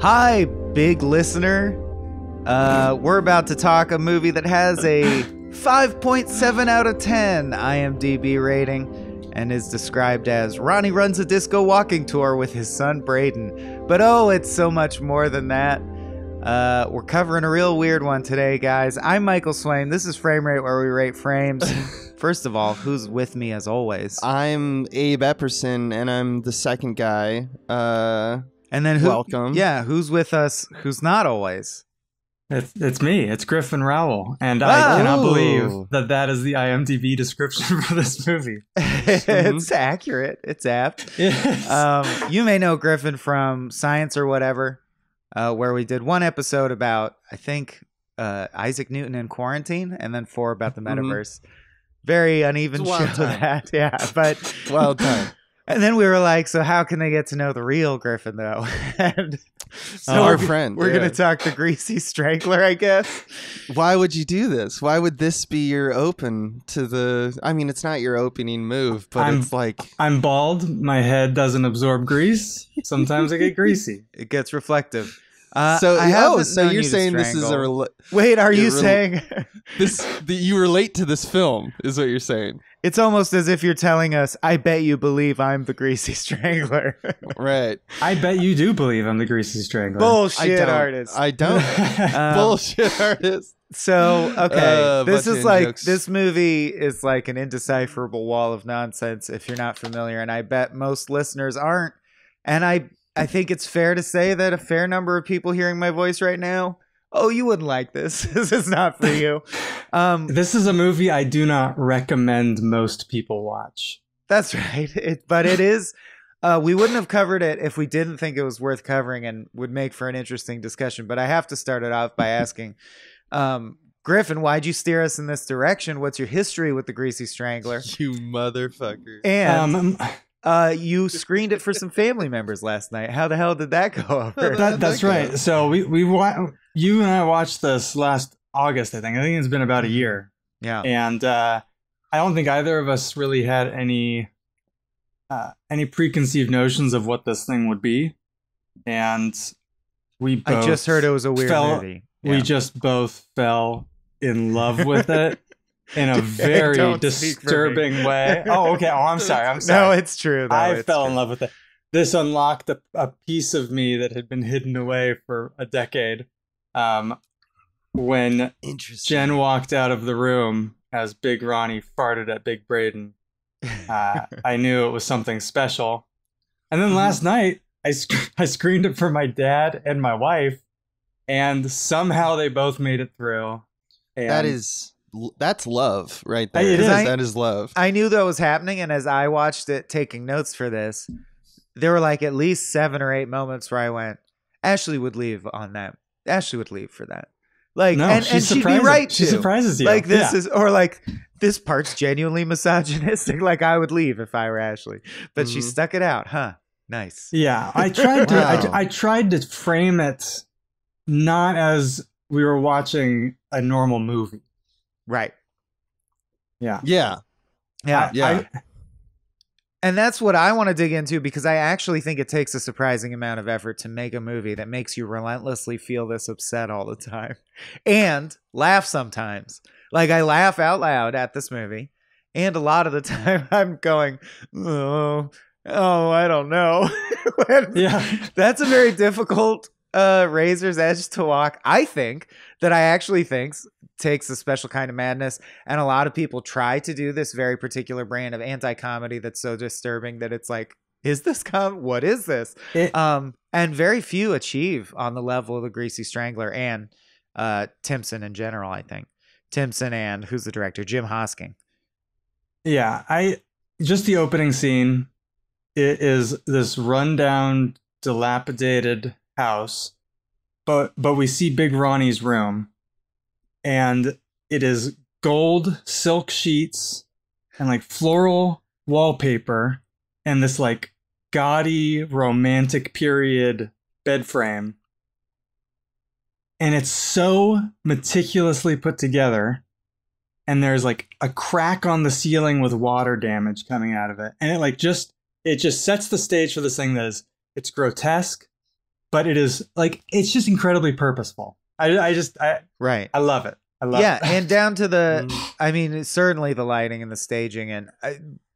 Hi, big listener. We're about to talk a movie that has a 5.7 out of 10 IMDb rating and is described as Ronnie runs a disco walking tour with his son Braden. But oh, it's so much more than that. We're covering a real weird one today, guys. I'm Michael Swain. This is Frame Rate, where we rate frames. First of all, who's with me as always? I'm Abe Epperson, and I'm the second guy. And then welcome. Yeah, who's with us? Who's not always? It's me. It's Griffin Rowell, and I cannot believe that is the IMDb description for this movie. It's accurate. It's apt. Yes. You may know Griffin from Science or Whatever, where we did one episode about, I think, Isaac Newton in quarantine, and then 4 about the metaverse. Very uneven show that, yeah, but well done. And then we were like, so how can they get to know the real Griffin, though? And so our friend. We're going to talk the Greasy Strangler, I guess. Why would you do this? Why would this be your open to the... I mean, it's not your opening move, but it's like... I'm bald. My head doesn't absorb grease. Sometimes I get greasy. It gets reflective. So you're saying this is a... Wait, are you saying... you relate to this film, is what you're saying. It's almost as if you're telling us, I bet you believe I'm the Greasy Strangler. Right. I bet you do believe I'm the Greasy Strangler. Bullshit artist. I don't. Bullshit artist. So, okay. Jokes. This movie is like an indecipherable wall of nonsense if you're not familiar. And I bet most listeners aren't. And I think it's fair to say that a fair number of people hearing my voice right now, oh, you wouldn't like this. This is not for you. This is a movie I do not recommend most people watch. That's right. But it is. We wouldn't have covered it if we didn't think it was worth covering and would make for an interesting discussion. But I have to start it off by asking, Griffin, why'd you steer us in this direction? What's your history with the Greasy Strangler? You motherfucker. And... you screened it for some family members last night. How the hell did that go over? That's right. So you and I watched this last August, I think. I think it's been about a year. Yeah. And I don't think either of us really had any preconceived notions of what this thing would be. And we both... I just heard it was a weird movie. Yeah. We just both fell in love with it. In a very disturbing way. Oh, okay. Oh, I'm sorry. No, it's true. I fell in love with it. This unlocked a piece of me that had been hidden away for a decade. When Jen walked out of the room as Big Ronnie farted at Big Braden, I knew it was something special. And then last night, I screened it for my dad and my wife, and somehow they both made it through. And that's love right there. That is love. I knew that was happening, and as I watched it taking notes for this, there were like at least 7 or 8 moments where I went, Ashley would leave on that. Ashley would leave for that. Like, no, and she'd be right She too. surprises you. Like this is, or like this part's genuinely misogynistic. Like I would leave if I were Ashley, but she stuck it out. Huh? Nice. Yeah, I tried to. I tried to frame it not as we were watching a normal movie. Right. Yeah. And that's what I want to dig into, because I actually think it takes a surprising amount of effort to make a movie that makes you relentlessly feel this upset all the time and laugh sometimes. Like I laugh out loud at this movie, and a lot of the time I'm going, oh, I don't know. Yeah. That's a very difficult razor's edge to walk. I think that I actually think takes a special kind of madness, and a lot of people try to do this very particular brand of anti-comedy that's so disturbing that it's like, is this what is this? And very few achieve on the level of the Greasy Strangler and Timpson in general. I think Timpson and who's the director, Jim Hosking. Yeah, just the opening scene, it is this rundown, dilapidated house, but we see Big Ronnie's room, and it is gold silk sheets and like floral wallpaper and this like gaudy romantic period bed frame, and it's so meticulously put together, and there's like a crack on the ceiling with water damage coming out of it, and it just sets the stage for this thing that is, it's grotesque, but it is like it's just incredibly purposeful. I Right. love it. I love Yeah, it. and down to the, I mean, certainly the lighting and the staging and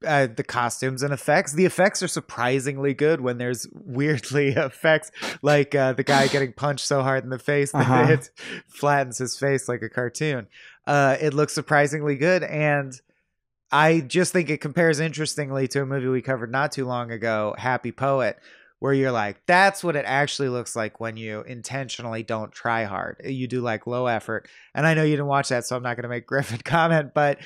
the costumes and effects. The effects are surprisingly good when there's weirdly effects, like the guy getting punched so hard in the face that it flattens his face like a cartoon. It looks surprisingly good, and I just think it compares interestingly to a movie we covered not too long ago, Happy Poet, where you're like, that's what it actually looks like when you intentionally don't try hard. You do like low effort. And I know you didn't watch that, so I'm not going to make Griffin comment, but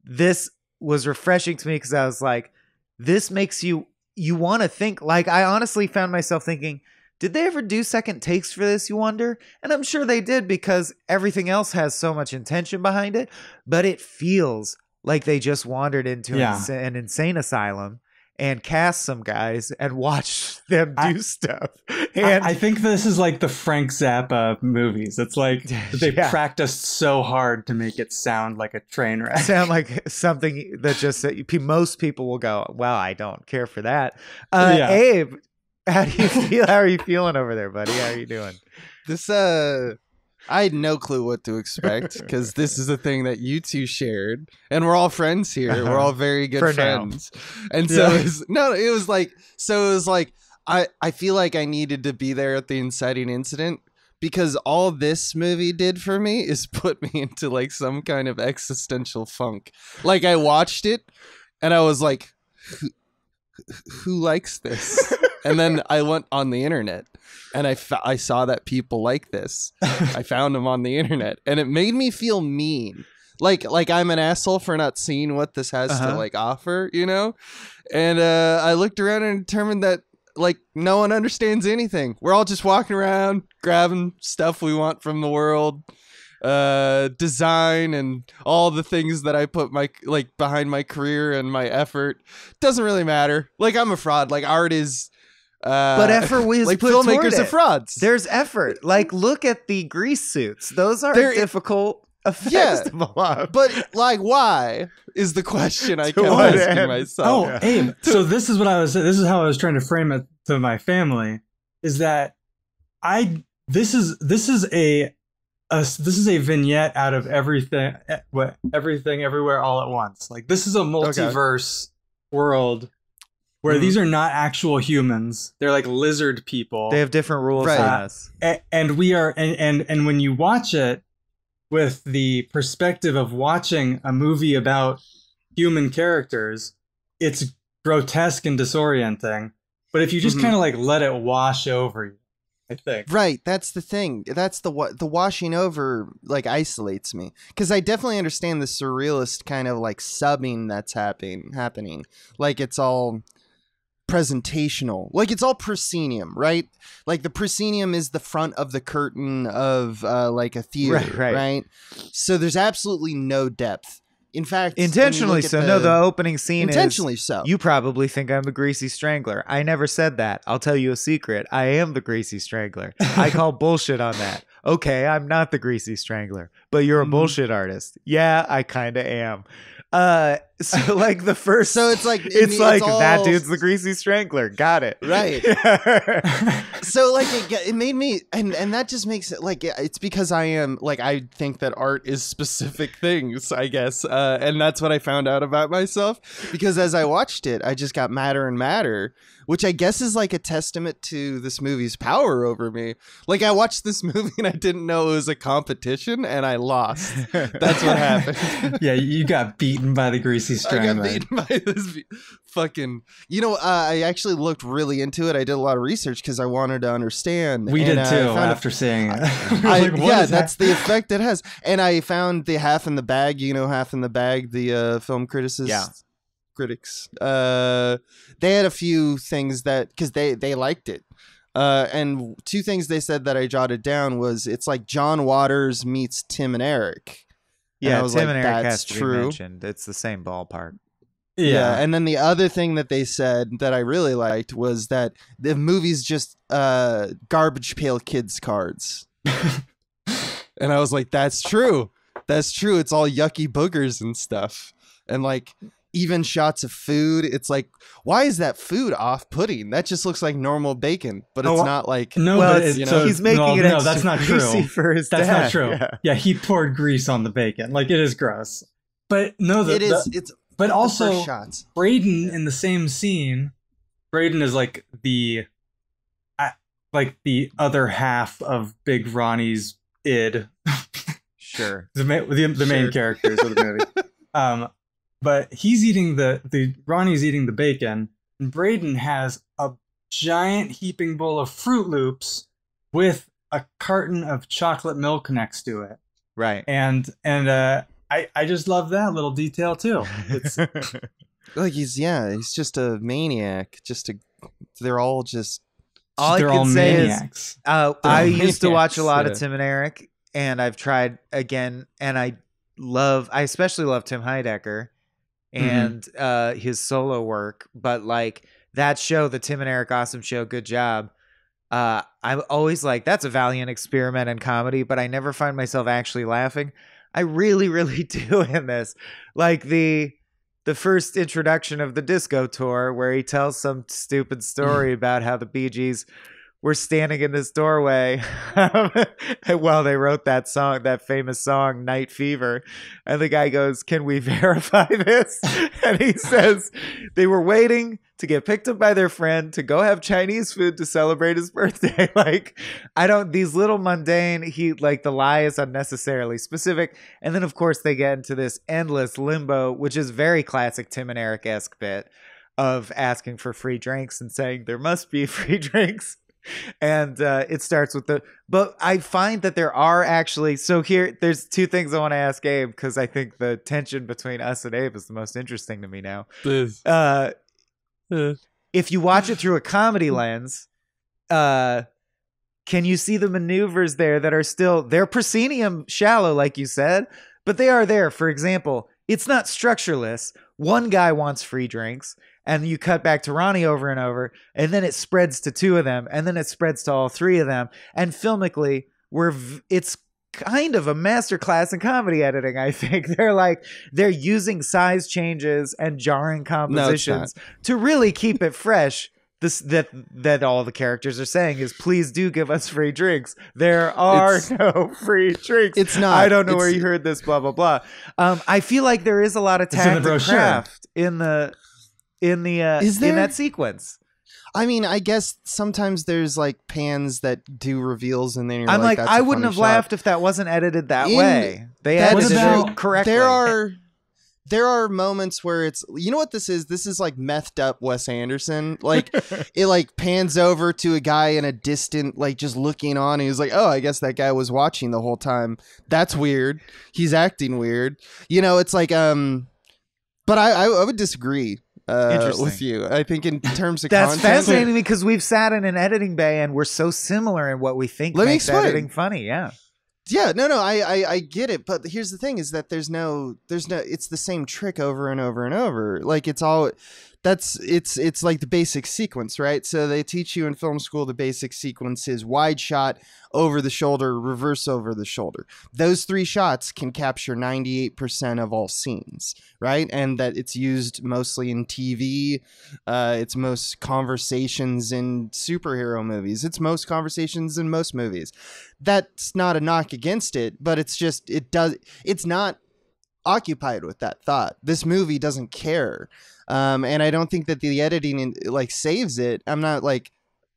this was refreshing to me because I was like, this makes you want to think. Like, I honestly found myself thinking, did they ever do second takes for this, you wonder? And I'm sure they did because everything else has so much intention behind it, but it feels like they just wandered into an insane asylum and cast some guys and watch them do stuff. And I think this is like the Frank Zappa movies. It's like they practiced so hard to make it sound like a train wreck. Sound like something that just most people will go, well, I don't care for that. Abe, how do you feel? How are you feeling over there, buddy? How are you doing? This I had no clue what to expect because this is a thing that you two shared, and we're all friends here. We're all very good friends, and so it was like I feel like I needed to be there at the inciting incident because all this movie did for me is put me into like some kind of existential funk. Like I watched it, and I was like, who likes this? And then I went on the internet. And I saw that people like this. I found them on the internet, and it made me feel mean, like I'm an asshole for not seeing what this has to like offer, you know. And I looked around and determined that like no one understands anything. We're all just walking around grabbing stuff we want from the world, design and all the things that I put my like behind my career and my effort. Doesn't really matter. Like I'm a fraud. Like art is. But effort was like put filmmakers are are frauds. There's effort. Like, look at the grease suits. Those are difficult effects to pull off. But like, why is the question I kept asking myself. Oh, Abe. So this is how I was trying to frame it to my family. Is that this is a vignette out of everything everywhere all at once. Like this is a multiverse world. Where these are not actual humans. They're like lizard people. They have different rules than us. And we are and when you watch it with the perspective of watching a movie about human characters, it's grotesque and disorienting. But if you just kind of like let it wash over you, I think. Right, that's the thing. That's the washing over like isolates me because I definitely understand the surrealist kind of like subbing that's happening. Like it's all presentational, like it's all proscenium, right? Like the proscenium is the front of the curtain of like a theater, right? So there's absolutely no depth. In fact, intentionally so. No, the opening scene intentionally is, so. You probably think I'm a Greasy Strangler. I never said that. I'll tell you a secret. I am the Greasy Strangler. I call bullshit on that. Okay, I'm not the Greasy Strangler, but you're a bullshit artist. Yeah, I kind of am. So like the first, so it's like that dude's the Greasy Strangler. Got it right. So like it made me, and that just makes it like it's because I am like I think that art is specific things, I guess, and that's what I found out about myself because as I watched it, I just got madder and madder, which I guess is like a testament to this movie's power over me. Like I watched this movie and I didn't know it was a competition, and I lost. That's what happened. Yeah, you got beaten by the Greasy Strangler. I got beaten by this fucking. You know, I actually looked really into it. I did a lot of research because I wanted to understand. We did too after seeing it. That's the effect it has. And I found the half in the bag. You know, half in the bag. The film critics. They had a few things that because they liked it. And two things they said that I jotted down was it's like John Waters meets Tim and Eric. Yeah, Tim and Eric has to be mentioned. It's the same ballpark. Yeah, and then the other thing that they said that I really liked was that the movie's just garbage pail kids cards. And I was like, that's true. That's true. It's all yucky boogers and stuff. And like, even shots of food. It's like, why is that food off-putting? That just looks like normal bacon, but it's not like... No, well, but he's making it extra that's not greasy true. for his That's dad. not true. Yeah, he poured grease on the bacon. Like, it is gross. But no, but also, shots. Braden in the same scene, Braden is like the other half of Big Ronnie's id. Sure. the main characters of the movie. But he's eating Ronnie's eating the bacon, and Braden has a giant heaping bowl of Fruit Loops with a carton of chocolate milk next to it. Right. And I just love that little detail too. It's like he's just a maniac. They're all just... All I can say maniacs. I used to watch a lot yeah. of Tim and Eric, and I've tried again, and I especially love Tim Heidecker and his solo work, but like that show, the Tim and Eric Awesome Show, good job. I'm always like, that's a valiant experiment in comedy, but I never find myself actually laughing. I really, really do in this. Like the first introduction of the disco tour, where he tells some stupid story about how the Bee Gees were standing in this doorway while they wrote that song, that famous song, Night Fever. And the guy goes, "Can we verify this?" And he says they were waiting to get picked up by their friend to go have Chinese food to celebrate his birthday. Like, these little mundane, the lie is unnecessarily specific. And then of course they get into this endless limbo, which is very classic Tim and Eric-esque bit of asking for free drinks and saying there must be free drinks. And it starts with but I find that there are actually, there's two things I want to ask Abe, because I think the tension between us and Abe is the most interesting to me now. If you watch it through a comedy lens, can you see the maneuvers there that are they're proscenium shallow, like you said, but they are there. For example, it's not structureless. One guy wants free drinks, and you cut back to Ronnie over and over, and then it spreads to two of them, and then it spreads to all three of them. And filmically, it's kind of a masterclass in comedy editing, I think. They're using size changes and jarring compositions to really keep it fresh. That all the characters are saying is, please do give us free drinks. There are no free drinks. It's not. I don't know where you heard this, blah, blah, blah. I feel like there is a lot of tact and craft in that sequence. I mean, I guess sometimes there's like pans that do reveals, and then you're I'm like, that's I wouldn't have laughed if that wasn't edited that way. They edited it correctly. There are moments where it's, you know what this is? This is like methed up Wes Anderson. Like it like pans over to a guy in a distant, like just looking on, and he's like, oh, I guess that guy was watching the whole time. That's weird. He's acting weird. You know, it's like, but I would disagree with you. I think in terms of that's content, fascinating to me, because we've sat in an editing bay and we're so similar in what we think makes editing funny. Yeah, no, I get it, but here's the thing: is that there's no, it's the same trick over and over and over. Like it's like the basic sequence, right? So they teach you in film school the basic sequence is wide shot, over the shoulder, reverse over the shoulder. Those three shots can capture 98% of all scenes, right? And that it's used mostly in TV. It's most conversations in superhero movies. It's most conversations in most movies. That's not a knock against it, but it's just, it's not occupied with that thought. This movie doesn't care. And I don't think that the editing like saves it. I'm not like,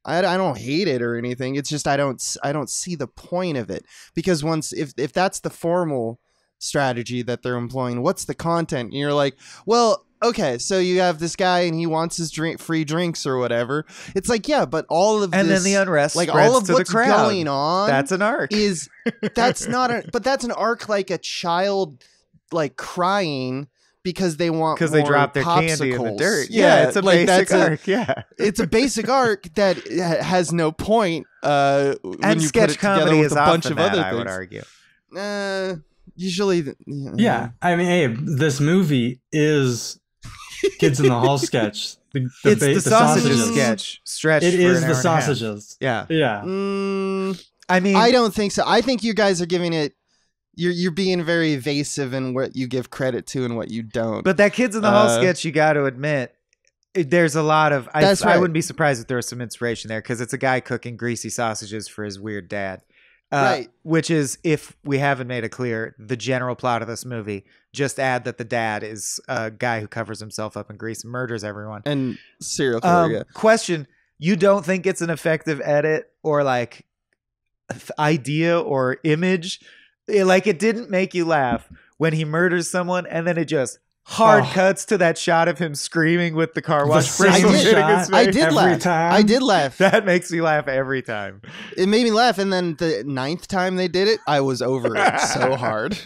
I don't hate it or anything. It's just I don't see the point of it, because if that's the formal strategy that they're employing, what's the content? And you're like, well, okay, so you have this guy and he wants his free drinks or whatever. It's like, yeah, but all of and this, then the unrest, like all of what's going on, that's an arc. That's an arc like a child like crying because they dropped their popsicles. Candy in the dirt. Yeah, it's a like basic arc. It's a basic arc that has no point. And when you sketch put it comedy with is a bunch often of other that, things. I would argue. Usually, yeah. I mean, Abe, this movie is Kids in the Hall sketch. It's the sausages sketch stretched. It is the sausages. Yeah. Yeah. I mean, I don't think so. I think you guys are giving it you're being very evasive in what you give credit to and what you don't. But that Kids in the Hall sketch, you got to admit, there's a lot of. I wouldn't be surprised if there was some inspiration there because it's a guy cooking greasy sausages for his weird dad. Right. Which is, if we haven't made it clear, the general plot of this movie. Just add that the dad is a guy who covers himself up in grease and murders everyone. And serial killer, yeah. Question, you don't think it's an effective edit or like idea or image? Like it didn't make you laugh when he murders someone and then it just hard cuts to that shot of him screaming with the car wash bristle hitting his face. I did laugh. I did laugh. That makes me laugh every time. It made me laugh, and then the 9th time they did it, I was over it so hard.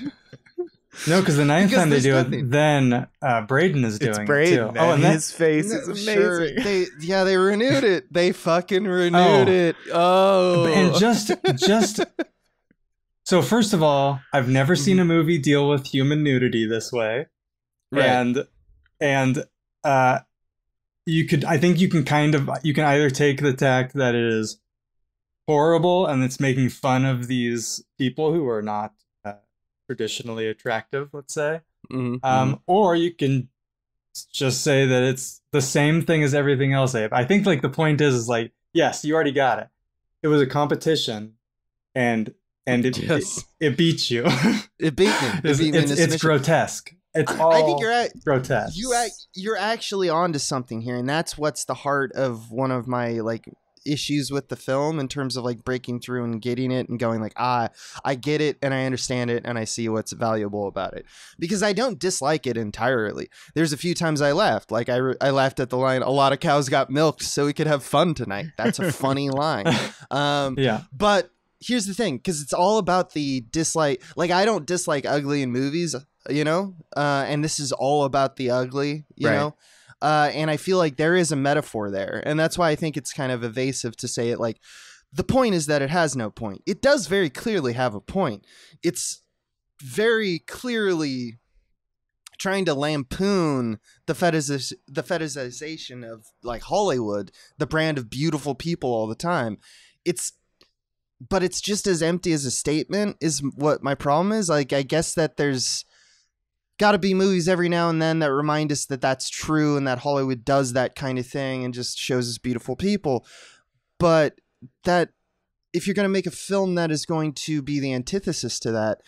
No, because the 9th time they do it, then Braden is doing it too. Oh, and his face is amazing. Sure. They renewed it. They fucking renewed it. Oh, and just. So first of all, I've never seen a movie deal with human nudity this way. Right. And I think you can either take the tack that it is horrible and it's making fun of these people who are not traditionally attractive, let's say, or you can just say that it's the same thing as everything else. I think like the point is like, yes, you already got it. It was a competition, and it beat you. It beat me. It's grotesque. It's all I think you're grotesque. You're actually onto something here, and that's what's the heart of one of my like issues with the film in terms of like breaking through and getting it and going like, I get it and I understand it and I see what's valuable about it, because I don't dislike it entirely. There's a few times I laughed, like I laughed at the line, "A lot of cows got milked so we could have fun tonight." That's a funny line. Yeah, but here's the thing, because it's all about the dislike. Like I don't dislike ugly in movies, you know, and this is all about the ugly, you know. And I feel like there is a metaphor there. And that's why I think it's kind of evasive to say it like, the point is that it has no point. It does very clearly have a point. It's very clearly trying to lampoon the fetishization of like Hollywood, the brand of beautiful people all the time. But it's just as empty as a statement is what my problem is. Like, I guess that there's got to be movies every now and then that remind us that that's true and that Hollywood does that kind of thing and just shows us beautiful people. But that if you're going to make a film that is going to be the antithesis to that,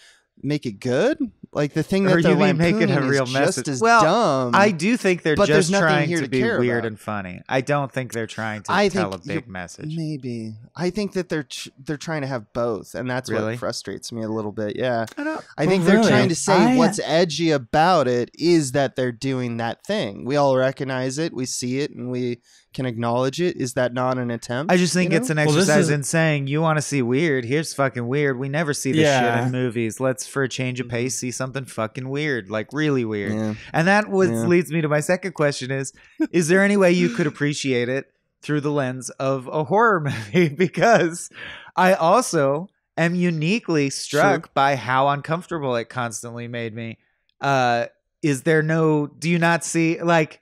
make it good. Like the thing that they're making a real message. Just as dumb. I do think they're just trying to be weird and funny. I don't think they're trying to tell a big message. Maybe I think that they're trying to have both, and that's what frustrates me a little bit. Yeah, I think they're trying to say what's edgy about it is that they're doing that thing. We all recognize it, we see it, and we can acknowledge it. Is that not an attempt? I just think it's an exercise in saying, you want to see weird, here's fucking weird. We never see this shit in movies. Let's, for a change of pace, see something fucking weird, like really weird. And that leads me to my second question is there any way you could appreciate it through the lens of a horror movie? Because I also am uniquely struck by how uncomfortable it constantly made me. Do you not see like,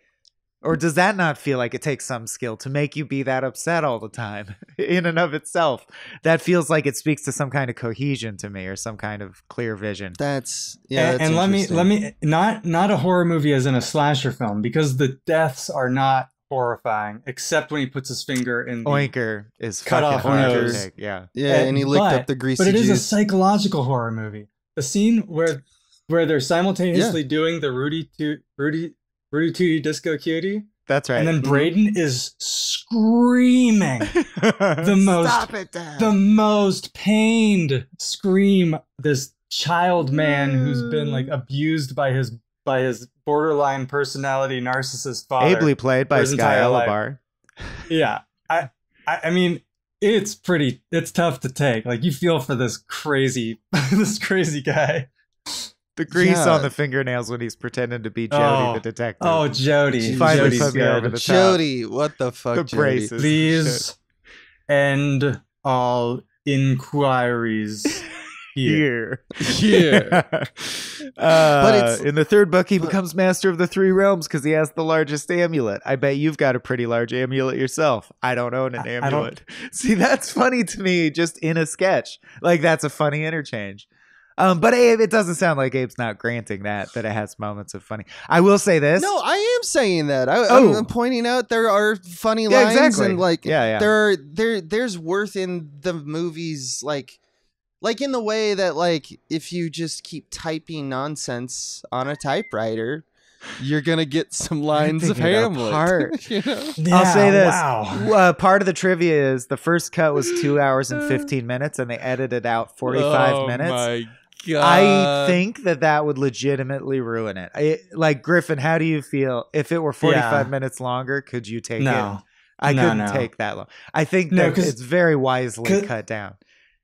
or does that not feel like it takes some skill to make you be that upset all the time in and of itself? That feels like it speaks to some kind of cohesion to me or some kind of clear vision. That's and let me not a horror movie as in a slasher film, because the deaths are not horrifying except when he puts his finger in the Oinker is cut off nose. Yeah, and he licked up the greasy juice. But it is a psychological horror movie. The scene where they're simultaneously doing the Rudy Tooty Disco Cutie. That's right. And then Braden is screaming the most pained scream. This child man who's been like abused by his borderline personality narcissist father, ably played by Sky Elabar. Yeah, I mean, it's tough to take. Like, you feel for this crazy guy. The grease on the fingernails when he's pretending to be Jody the detective. Oh, Jody. Finally put me over the top. Jody, what the fuck, the Jody? braces. Please end all inquiries here. But in the third book, he becomes master of the three realms because he has the largest amulet. I bet you've got a pretty large amulet yourself. I don't own an amulet. See, that's funny to me just in a sketch. Like, that's a funny interchange. But Abe, it doesn't sound like Abe's not granting that it has moments of funny. I will say this. No, I am saying that. I'm pointing out there are funny lines, exactly. and like there's worth in the movies, like in the way that like if you just keep typing nonsense on a typewriter, you're gonna get some lines of Hamlet. You know? I'll say this. Wow. Part of the trivia is the first cut was 2 hours and 15 minutes, and they edited out 45 minutes. My God. I think that would legitimately ruin it. Like, Griffin, how do you feel if it were 45 minutes longer? Could you take it? I couldn't take that long. I think that it's very wisely cut down.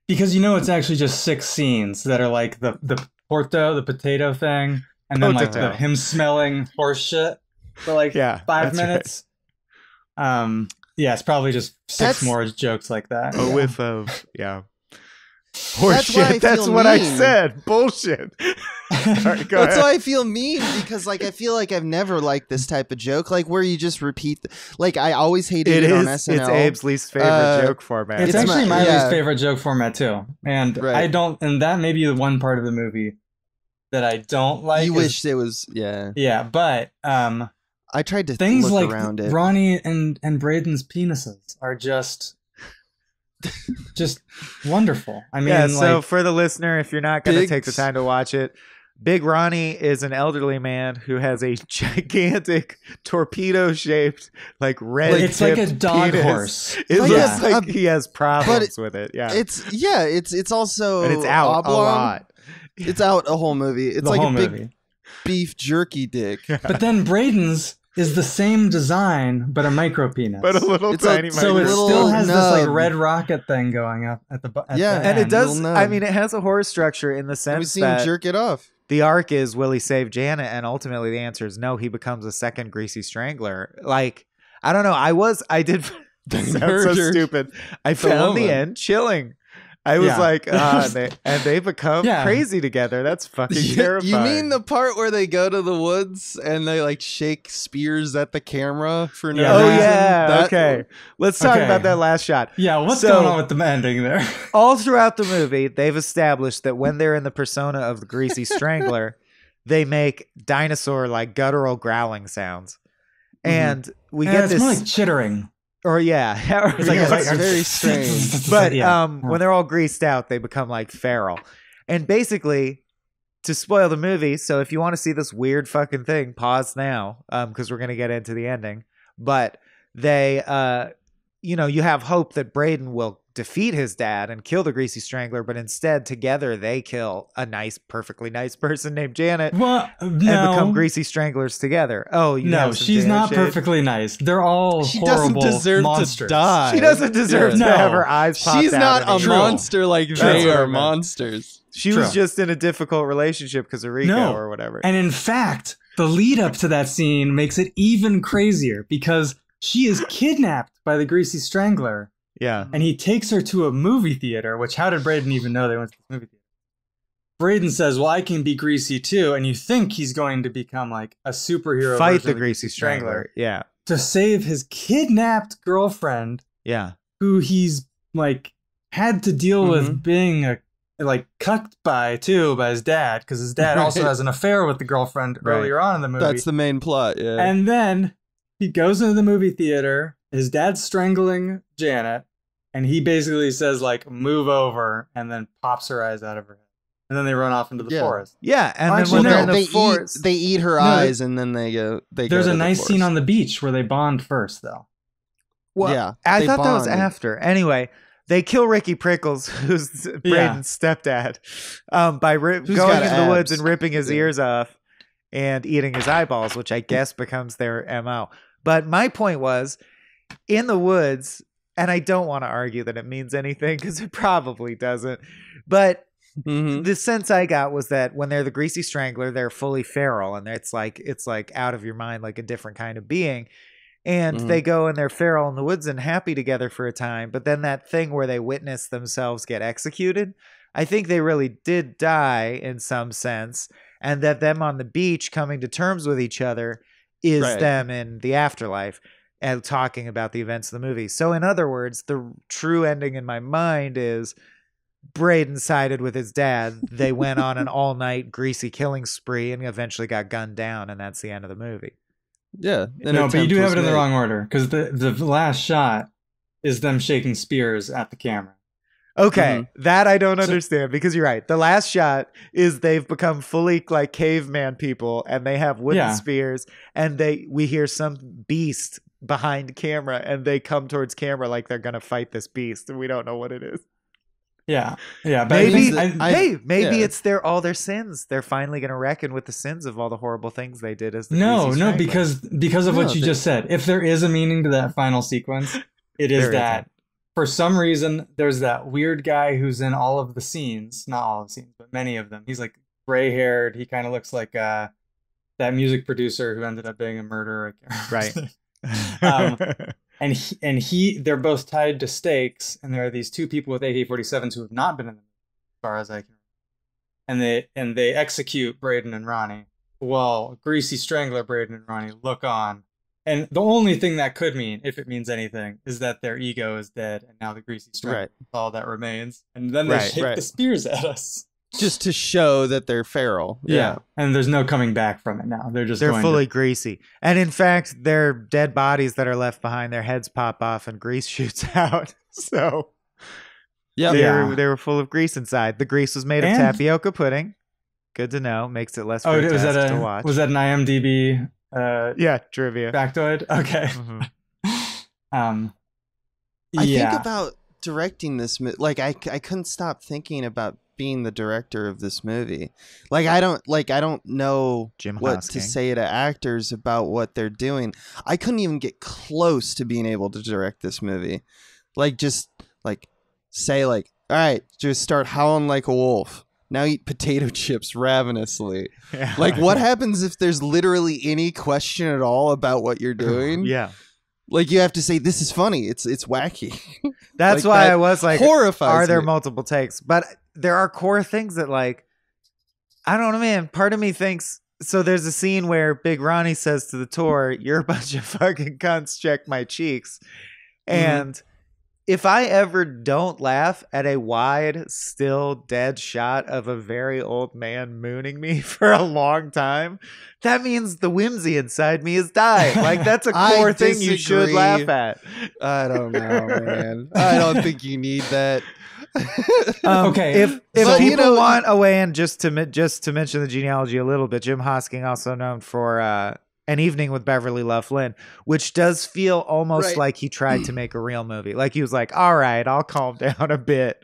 Because it's actually just 6 scenes that are like the potato thing, and then like him smelling horse shit for like 5 minutes. Right. It's probably just 6 more jokes like that. A whiff of horse shit. That's what I said. Bullshit. Sorry, go That's ahead. why I feel mean, because like I feel like I've never liked this type of joke, like where you just repeat. Like I always hated it on SNL. It's Abe's least favorite joke format. It's actually my least favorite joke format too, and I don't. And that may be the one part of the movie that I don't like. You wish it was, but I tried to things look like around it. Ronnie and Braden's penises are just wonderful. I mean, so for the listener, if you're not going to take the time to watch it, Big Ronnie is an elderly man who has a gigantic torpedo-shaped, like red. It's like a dog penis. Horse. It looks like he has problems with it. Yeah, it's also and it's out oblong. a lot. It's out a whole movie. It's like a big beef jerky dick. But then Braden's is the same design, but a micro penis. But a little tiny micro. So it still has this like red rocket thing going up at the and end. it does. I mean, it has a horror structure in the sense we see him jerk it off. The arc is, will he save Janet? And ultimately the answer is no, he becomes a second Greasy Strangler. Like, I don't know. I did sound so stupid. I found the end chilling. I was like, they become crazy together. That's fucking terrifying. You mean the part where they go to the woods and they like shake spears at the camera for no reason? Oh yeah. Okay. Let's talk about that last shot. Yeah. What's going on with the ending there? All throughout the movie, they've established that when they're in the persona of the Greasy Strangler, they make dinosaur like guttural growling sounds, and we get this more like chittering. Or it's like very strange. But when they're all greased out, they become like feral. And basically, to spoil the movie, so if you want to see this weird fucking thing, pause now, because we're gonna get into the ending. But they, you have hope that Braden will defeat his dad and kill the Greasy Strangler, but instead, together, they kill a perfectly nice person named Janet and become Greasy Stranglers together. Oh, no, she's not perfectly nice. They're all horrible monsters. To die. She doesn't deserve to have her eyes popped out. She's not a monster like they are monsters. She was just in a difficult relationship because of Rico or whatever. And in fact, the lead up to that scene makes it even crazier because she is kidnapped by the Greasy Strangler. Yeah. And he takes her to a movie theater, which how did Braden even know they went to the movie theater? Braden says, well, I can be Greasy too. And you think he's going to become like a superhero. Fight the Greasy Strangler. Yeah. To save his kidnapped girlfriend. Yeah. Who he's like had to deal with being cucked by his dad. Because his dad also has an affair with the girlfriend earlier on in the movie. That's the main plot. Yeah. And then he goes into the movie theater. His dad's strangling Janet, and he basically says, like, move over, and then pops her eyes out of her head. And then they run off into the forest. Yeah, and then when they're in the forest... They eat her eyes, and then they go... There's a nice scene on the beach where they bond first, though. Well, I thought that was after. Anyway, they kill Ricky Prickles, who's Braden's stepdad, by going into the woods and ripping his ears off and eating his eyeballs, which I guess becomes their MO. But my point was... in the woods, and I don't want to argue that it means anything because it probably doesn't, but the sense I got was that when they're the Greasy Strangler, they're fully feral, and it's like out of your mind, like a different kind of being, and they go and they're feral in the woods and happy together for a time, but then that thing where they witness themselves get executed, I think they really did die in some sense, and that them on the beach coming to terms with each other is them in the afterlife. And talking about the events of the movie. So in other words, the true ending in my mind is Braden sided with his dad. They went on an all-night greasy killing spree and eventually got gunned down, and that's the end of the movie. Yeah. No, but you do have it in the wrong order, because the last shot is them shaking spears at the camera. Okay, that I don't understand, because you're right. The last shot is they've become fully like caveman people, and they have wooden spears, and we hear some beast behind camera, and they come towards camera like they're gonna fight this beast, and we don't know what it is. Yeah, but maybe it's all their sins. They're finally gonna reckon with the sins of all the horrible things they did as the Greasy Strangler. because of what you just said. If there is a meaning to that final sequence, it is that for some reason there's that weird guy who's in all of the scenes, not all of the scenes, but many of them. He's like gray-haired. He kind of looks like that music producer who ended up being a murderer. Right. And they're both tied to stakes, and there are these two people with AK-47s who have not been in the movie, as far as I can. And they execute Braden and Ronnie. Well, Greasy Strangler, Braden and Ronnie look on. And the only thing that could mean, if it means anything, is that their ego is dead, and now the Greasy Strangler is all that remains. And then they shake the spears at us. Just to show that they're feral. Yeah. And there's no coming back from it now. They're fully greasy. And in fact, their dead bodies that are left behind, their heads pop off and grease shoots out. So they were full of grease inside. The grease was made of tapioca pudding. Good to know. Makes it less grotesque to watch. Was that an IMDb trivia factoid? Okay. I think about directing this like I couldn't stop thinking about being the director of this movie. Like I don't know what to say to actors about what they're doing. I couldn't even get close to being able to direct this movie. Like just like say like, all right, just start howling like a wolf. Now eat potato chips ravenously. Yeah. Like what happens if there's literally any question at all about what you're doing? Yeah. Like you have to say this is funny. It's wacky. That's why I was like, horrifies are there me. multiple takes? But there are core things that like, I don't know, man. Part of me thinks, so there's a scene where Big Ronnie says to the tour, "You're a bunch of fucking cunts, check my cheeks." And if I ever don't laugh at a wide, still dead shot of a very old man mooning me for a long time, that means the whimsy inside me has died. Like that's a core thing you should laugh at. I don't know, man. I don't think you need that. Okay, if people want a way in, just to mention the genealogy a little bit, Jim Hosking, also known for An Evening with Beverly Loughlin, which does feel almost like he tried to make a real movie. Like he was like, all right, I'll calm down a bit.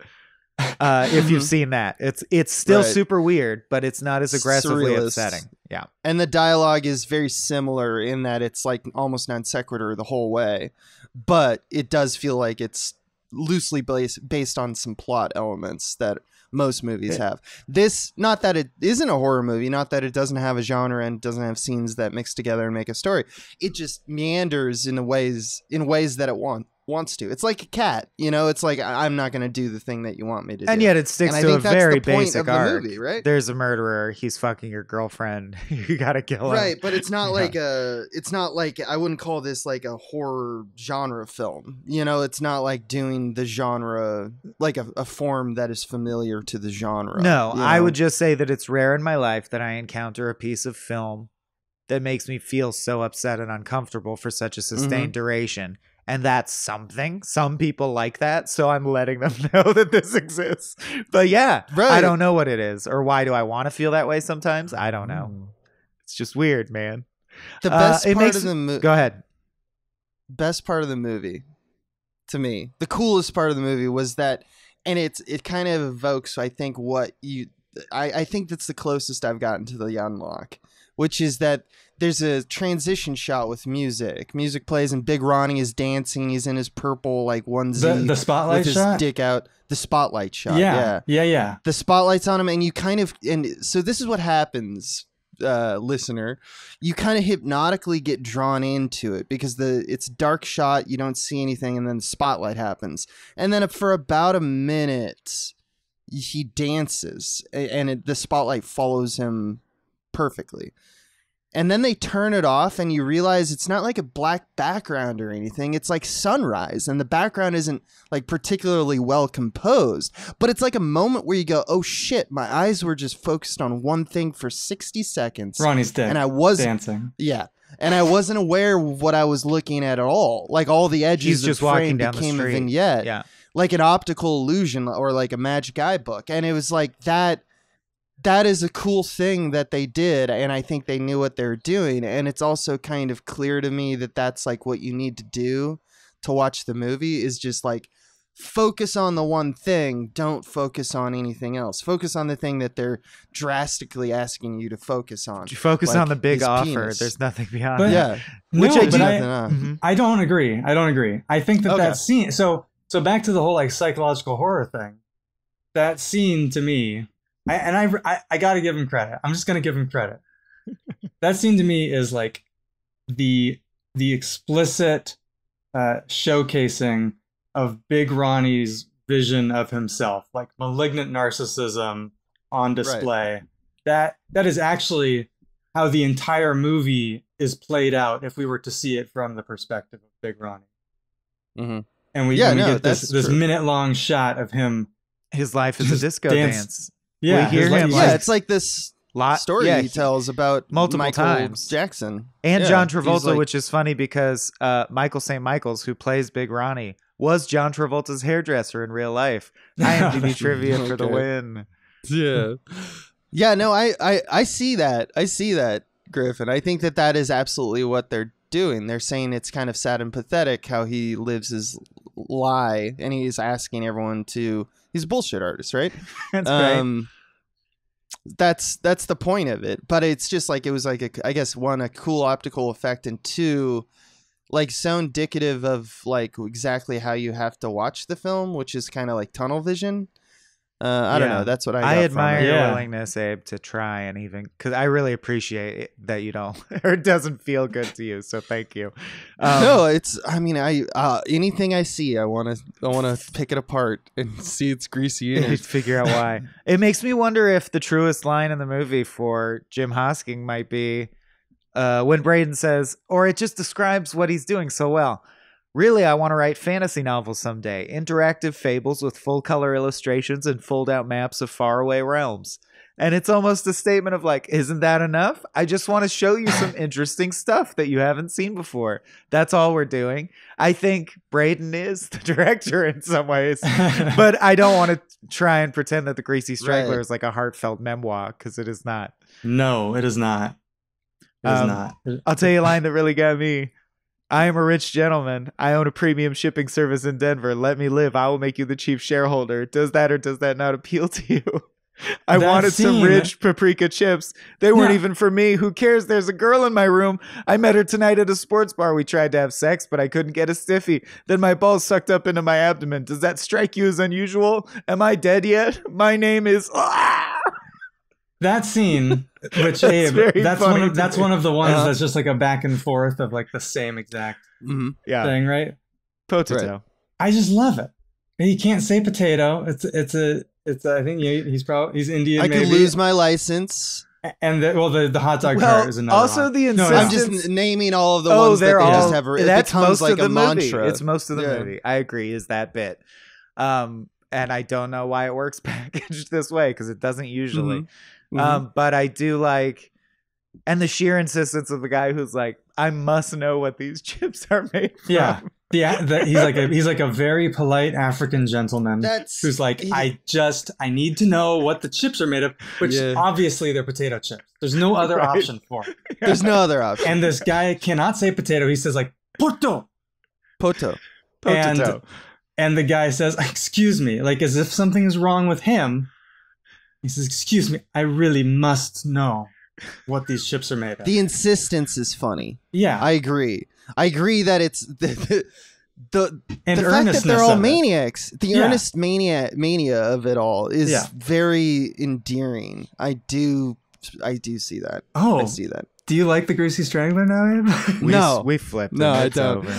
If you've seen that, it's still super weird, but it's not as aggressively upsetting. Yeah, and the dialogue is very similar in that it's like almost non sequitur the whole way, but it does feel like it's loosely based on some plot elements that most movies have. This, not that it isn't a horror movie, not that it doesn't have a genre and doesn't have scenes that mix together and make a story. It just meanders in ways that it wants to. It's like a cat, you know. It's like I'm not going to do the thing that you want me to do. And yet it sticks to a very basic arc. Movie, right? There's a murderer. He's fucking your girlfriend. You got to kill him. Right, but it's not like it's not like, I wouldn't call this like a horror genre film. You know, it's not like doing the genre like a form that is familiar to the genre. No, you know? I would just say that it's rare in my life that I encounter a piece of film that makes me feel so upset and uncomfortable for such a sustained duration. And that's something. Some people like that, so I'm letting them know that this exists. But yeah, I don't know what it is, or why do I want to feel that way sometimes? I don't know. It's just weird, man. The best part of the movie. Go ahead. Best part of the movie, to me, the coolest part of the movie was that, and it kind of evokes, I think, I think that's the closest I've gotten to the unlock, which is that there's a transition shot with music. Music plays and Big Ronnie is dancing. He's in his purple like onesie. The spotlight with shot? his dick out. The spotlight shot. Yeah. The spotlight's on him, and you kind of, and so this is what happens, listener. You kind of hypnotically get drawn into it because it's dark shot. You don't see anything, and then the spotlight happens, and then for about a minute, he dances, and the spotlight follows him perfectly. And then they turn it off and you realize it's not like a black background or anything. It's like sunrise, and the background isn't like particularly well composed, but it's like a moment where you go, oh shit, my eyes were just focused on one thing for 60 seconds. Ronnie's dead. And I was dancing. Yeah. And I wasn't aware of what I was looking at all. Like all the edges just of the frame walking down the became a street. vignette. Yeah. Like an optical illusion or like a magic eye book. And it was like that is a cool thing that they did, and I think they knew what they were doing. And it's also kind of clear to me that that's like what you need to do to watch the movie, is just like focus on the one thing, don't focus on anything else. Focus on the thing that they're drastically asking you to focus on. You focus like on the big his offer. penis. There's nothing beyond But- that. Yeah. No, Which I but do. Mhm. I don't agree. I think that Okay. that scene. So back to the whole like psychological horror thing. That scene to me, I got to give him credit. I'm just gonna give him credit. That scene to me is like the explicit showcasing of Big Ronnie's vision of himself, like malignant narcissism on display. That is actually how the entire movie is played out if we were to see it from the perspective of Big Ronnie. Mhm. And we Yeah, no, get this that's true. minute-long shot of him. His life is a Just disco dance. dance. Yeah, We hear his life- him, Yeah, like, it's like this lot story yeah, he tells about multiple Michael times. Jackson. And Yeah, John he's Travolta, like- which is funny because Michael St. Michaels, who plays Big Ronnie, was John Travolta's hairdresser in real life. IMDb trivia for the Okay. win. Yeah. Yeah, no, I see that. I see that, Griffin. I think that is absolutely what they're doing. They're saying it's kind of sad and pathetic how he lives his lie, and he's asking everyone to... He's a bullshit artist, right? That's great. That's the point of it. But it's just like, it was like, I guess, one, a cool optical effect, and two, like so indicative of like exactly how you have to watch the film, which is kind of like tunnel vision. I don't know. That's what I got from admire it. your Yeah. willingness, Abe, to try, and even because I really appreciate it, that you don't or it doesn't feel good to you. So thank you. No, it's. I mean, anything I see, I want to pick it apart and see its greasy innards. figure out why. It makes me wonder if the truest line in the movie for Jim Hosking might be when Braden says, or it just describes what he's doing so well. Really, I want to write fantasy novels someday. Interactive fables with full-color illustrations and fold-out maps of faraway realms. And it's almost a statement of like, isn't that enough? I just want to show you some interesting stuff that you haven't seen before. That's all we're doing. I think Braden is the director in some ways. But I don't want to try and pretend that The Greasy Strangler Right. is like a heartfelt memoir, because it is not. No, it is not. It is not. I'll tell you a line that really got me. I am a rich gentleman. I own a premium shipping service in Denver. Let me live. I will make you the chief shareholder. Does that or does that not appeal to you? I That wanted some scene- rich paprika chips. They weren't Yeah. even for me. Who cares? There's a girl in my room. I met her tonight at a sports bar. We tried to have sex, but I couldn't get a stiffy. Then my balls sucked up into my abdomen. Does that strike you as unusual? Am I dead yet? My name is... That scene, which That's very Abe, that's funny one of to that's me. one of the ones that's just like a back and forth of like the same exact Mhm. Yeah. thing, right? Potato. Right. I just love it. He can't say potato. It's I think he's Indian. I could maybe. lose my license. And the hot dog Well, cart is another. also one. the No, insistence- I'm Since- just naming all of the ones that they just have. It that's becomes most like of the a movie. mantra. It's most of the Yeah. movie. I agree. Is that bit, and I don't know why it works packaged this way because it doesn't usually. Mhm. But I do like, and the sheer insistence of the guy who's like, I must know what these chips are made from. Yeah. He's like a very polite African gentleman who's like, I need to know what the chips are made of, which Yeah. obviously they're potato chips. There's no other Right. option for it. There's no other option. And this guy cannot say potato. He says like poto. Poto. Potato. And the guy says, excuse me, like as if something is wrong with him. He says, excuse me, I really must know what these chips are made of. The insistence is funny. Yeah. I agree. I agree that it's the And fact that earnestness they're all of it. maniacs. The Yeah. earnest mania of it all is Yeah. very endearing. I do see that. Oh, I see that. do you like the Greasy Strangler now, Abe? No. we flipped. No, and I it's don't. over.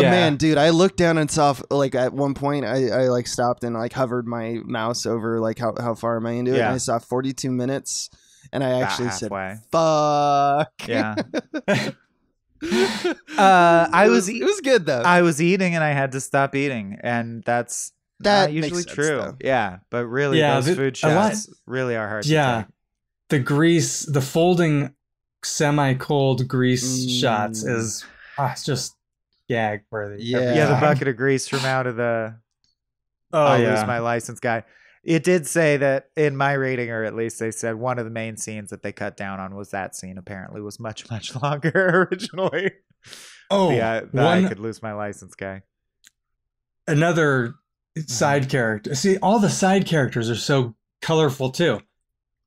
Yeah. Man, dude, I looked down and saw like at one point I like stopped and like hovered my mouse over like how far am I into it? Yeah. And I saw 42 minutes. and I actually About said, halfway. "Fuck." Yeah. It was good though. I was eating and I had to stop eating, and that's That usually makes sense, true. though. Yeah, but really, Yeah, those food shots really are hard to take. The folding semi-cold grease shots is it's just gag worthy. Yeah. The bucket of grease from out of the I'll lose my license guy. It did say that in my rating, or at least they said one of the main scenes that they cut down on was that scene. Apparently, was much longer originally. I could lose my license guy. Another side character. See, all the side characters are so colorful too.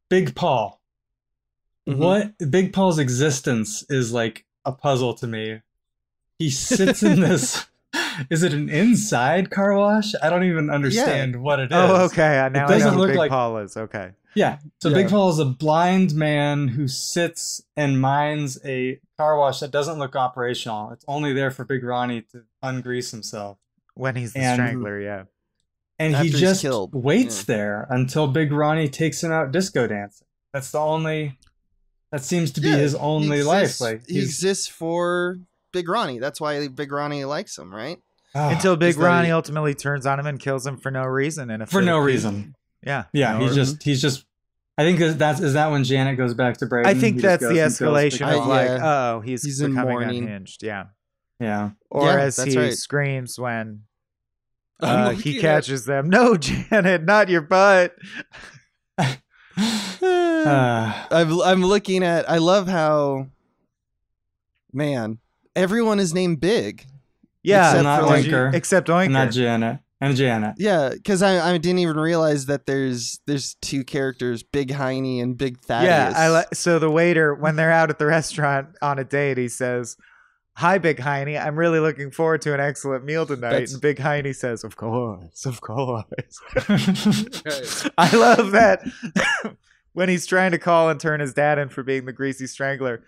Big Paul. What Big Paul's existence is like a puzzle to me. He sits in this. Is it an inside car wash? I don't even understand what it is. Oh, okay. Now I know who Big Paul is. Okay. Yeah. So Big Paul is a blind man who sits and minds a car wash that doesn't look operational. It's only there for Big Ronnie to ungrease himself. When he's the Strangler, yeah. And he just waits there until Big Ronnie takes him out disco dancing. That seems to be his only life. Like he exists for Big Ronnie. That's why Big Ronnie likes him, right? Until Big Ronnie ultimately turns on him and kills him for no reason. For no reason. Yeah. Yeah. He's just. I think is that when Janet goes back to Brayden? I think that's the escalation of he's becoming unhinged. Yeah. Yeah. Or as he screams when he catches them. No, Janet, not your butt. I'm looking at. I love how, man, everyone is named Big. Yeah, except Oinker, and not Janet. And Janet. Yeah, because I didn't even realize that there's two characters, Big Heiny and Big Thaddeus. Yeah, so the waiter, when they're out at the restaurant on a date, he says, "Hi, Big Heiny. I'm really looking forward to an excellent meal tonight." And Big Heiny says, "Of course, of course." I love that when he's trying to call and turn his dad in for being the Greasy Strangler.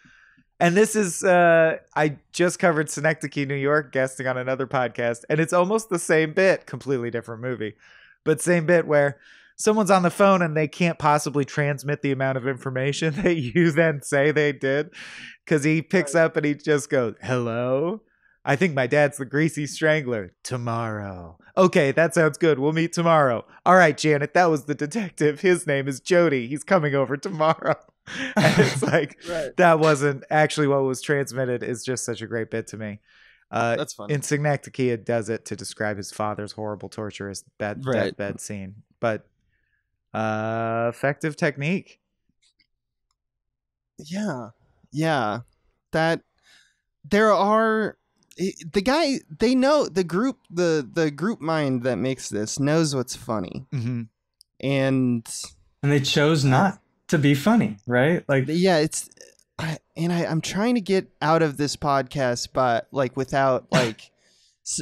And this is, I just covered Synecdoche, New York, guesting on another podcast, and it's almost the same bit, completely different movie, but same bit where someone's on the phone and they can't possibly transmit the amount of information that you then say they did, because he picks up and he just goes, "Hello? I think my dad's the Greasy Strangler. Tomorrow. Okay, that sounds good. We'll meet tomorrow. All right, Janet, that was the detective. His name is Jody. He's coming over tomorrow." And it's like, that wasn't actually what was transmitted. Is just such a great bit to me. That's funny. In Synecdoche, it does it to describe his father's horrible, torturous deathbed scene. But effective technique. Yeah. That there are... The guy, they know, the group mind that makes this knows what's funny. And they chose not to be funny, right? Like, yeah, I'm trying to get out of this podcast, but like without like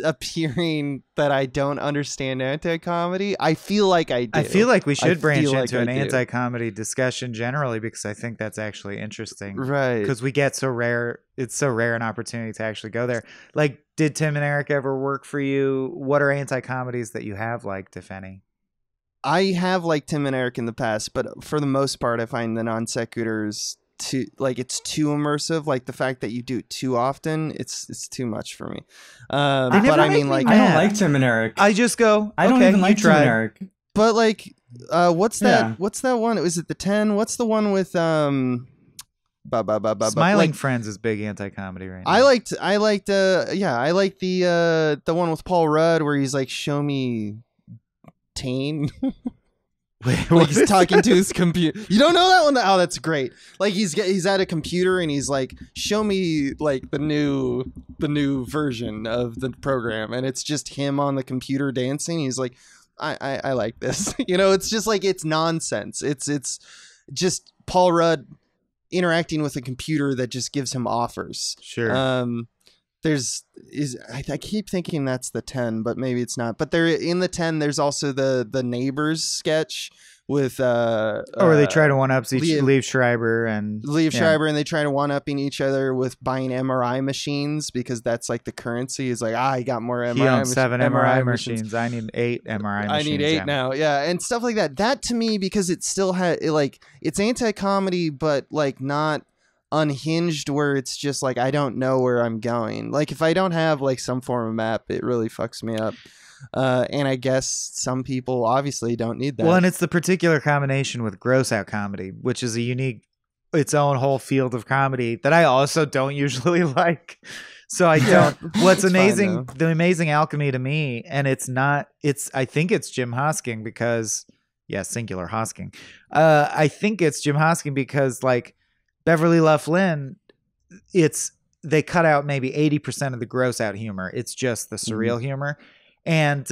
appearing that I don't understand anti-comedy. I feel like I do. I feel like we should branch into an anti-comedy discussion generally, because I think that's actually interesting. Right. Because we get so rare. It's so rare an opportunity to actually go there. Like, did Tim and Eric ever work for you? What are anti-comedies that you have liked, if any? I have liked Tim and Eric in the past, but for the most part, I find the non sequiturs it's too immersive. Like the fact that you do it too often, it's too much for me. But I mean, like, I don't like Tim and Eric. I just go, I don't even like Tim and Eric. But like, what's that? What's that one? Is it the 10? What's the one with Smiling Friends is big anti-comedy right now. I like the one with Paul Rudd where he's like, "Show me Tane." Wait, like he's talking to his computer. You don't know that one? Oh, that's great. Like he's at a computer and he's like, "Show me like the new version of the program," and it's just him on the computer dancing. He's like, I like this. It's just like, it's nonsense. It's just Paul Rudd interacting with a computer that just gives him offers. Sure. I keep thinking that's the 10, but maybe it's not. But there in the 10, there's also the Neighbors sketch with or they try to one up Liev Schreiber and Schreiber, and they try to one upping each other with buying MRI machines because that's like the currency. Is like, I got more MRI. He owns 7 MRI machines. I need 8 MRI machines. I need 8 now. Yeah, and stuff like that. That to me, because it still had it's anti-comedy, but like not unhinged, where it's just like I don't know where I'm going. Like if I don't have like some form of map, it really fucks me up. And I guess some people obviously don't need that. Well, and it's the particular combination with gross out comedy, which is a unique, its own whole field of comedy that I also don't usually like. So I don't. What's amazing, the amazing alchemy to me, and I think it's Jim Hosking because, singular Hosking. I think it's Jim Hosking because like Beverly Love Flynn, they cut out maybe 80% of the gross out humor. It's just the surreal humor. And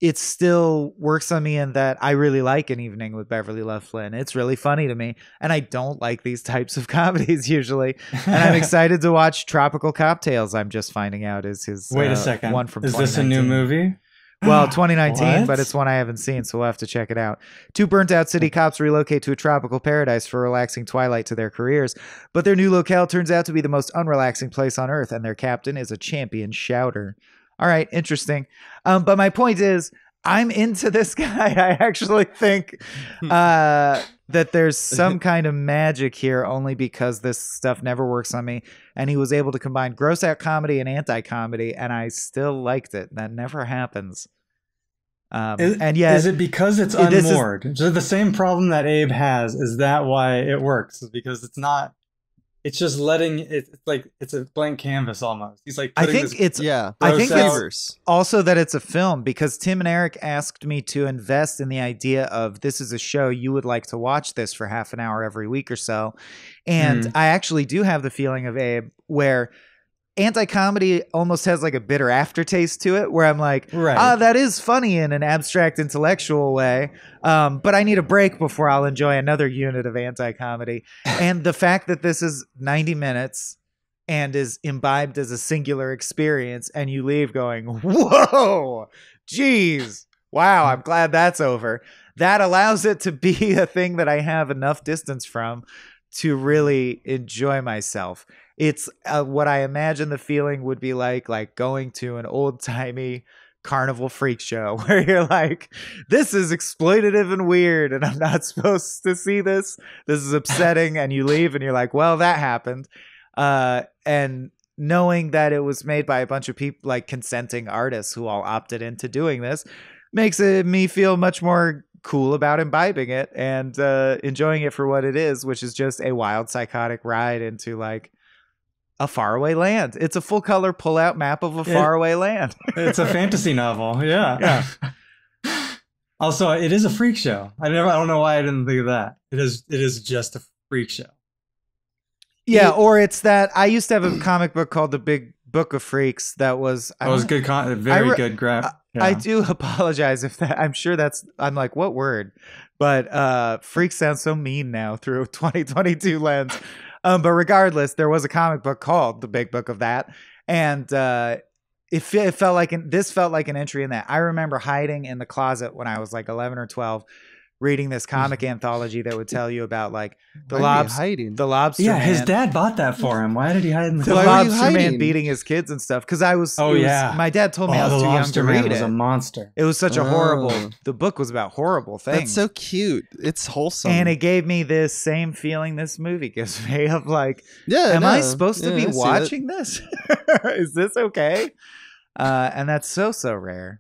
it still works on me in that I really like An Evening with Beverly Love Flynn. It's really funny to me. And I don't like these types of comedies usually. And I'm excited to watch Tropical Cocktails. I'm just finding out is his Wait a second. One from Is this a new movie? Well, 2019, but it's one I haven't seen, so we'll have to check it out. 2 burnt-out city cops relocate to a tropical paradise for a relaxing twilight to their careers, but their new locale turns out to be the most unrelaxing place on Earth, and their captain is a champion shouter. All right, interesting. But my point is, I'm into this guy. I actually think that there's some kind of magic here only because this stuff never works on me. And he was able to combine gross out comedy and anti-comedy, and I still liked it. That never happens. And yet, is it because it's unmoored? So the same problem that Abe has, is that why it works? Is because it's not. It's just letting it's like it's a blank canvas almost. He's like, I think it's also that it's a film because Tim and Eric asked me to invest in the idea of this is a show you would like to watch this for half an hour every week or so. And I actually do have the feeling of Abe where anti-comedy almost has like a bitter aftertaste to it where I'm like, that is funny in an abstract intellectual way. But I need a break before I'll enjoy another unit of anti-comedy. And the fact that this is 90 minutes and is imbibed as a singular experience and you leave going, whoa, geez, wow, I'm glad that's over. That allows it to be a thing that I have enough distance from to really enjoy myself. It's what I imagine the feeling would be like going to an old-timey carnival freak show where you're like, this is exploitative and weird and I'm not supposed to see this. This is upsetting. And you leave and you're like, well, that happened. And knowing that it was made by a bunch of people, like consenting artists who all opted into doing this, makes me feel much more cool about imbibing it and enjoying it for what it is, which is just a wild psychotic ride into like a faraway land. It's a full color pull out map of a faraway land. It's a fantasy novel. Yeah. Also, it is a freak show. I don't know why I didn't think of that. It is just a freak show. Yeah, or it's that I used to have a comic book called The Big Book of Freaks that was good very good graph. Yeah. I do apologize if that I'm like, what word? But freak sounds so mean now through a 2022 lens. But regardless, there was a comic book called The Big Book of That. And it felt like this felt like an entry in that. I remember hiding in the closet when I was like 11 or 12, reading this comic anthology that would tell you about like the lobster. Yeah, man. his dad bought that for him. Why did he hide in the lobster man beating his kids and stuff? Because my dad told me I was too young to read it. Was a monster. It was such a horrible. The book was about horrible things. That's so cute. It's wholesome, and it gave me this same feeling this movie gives me of like, am I supposed to be watching this? Is this okay? And that's so rare.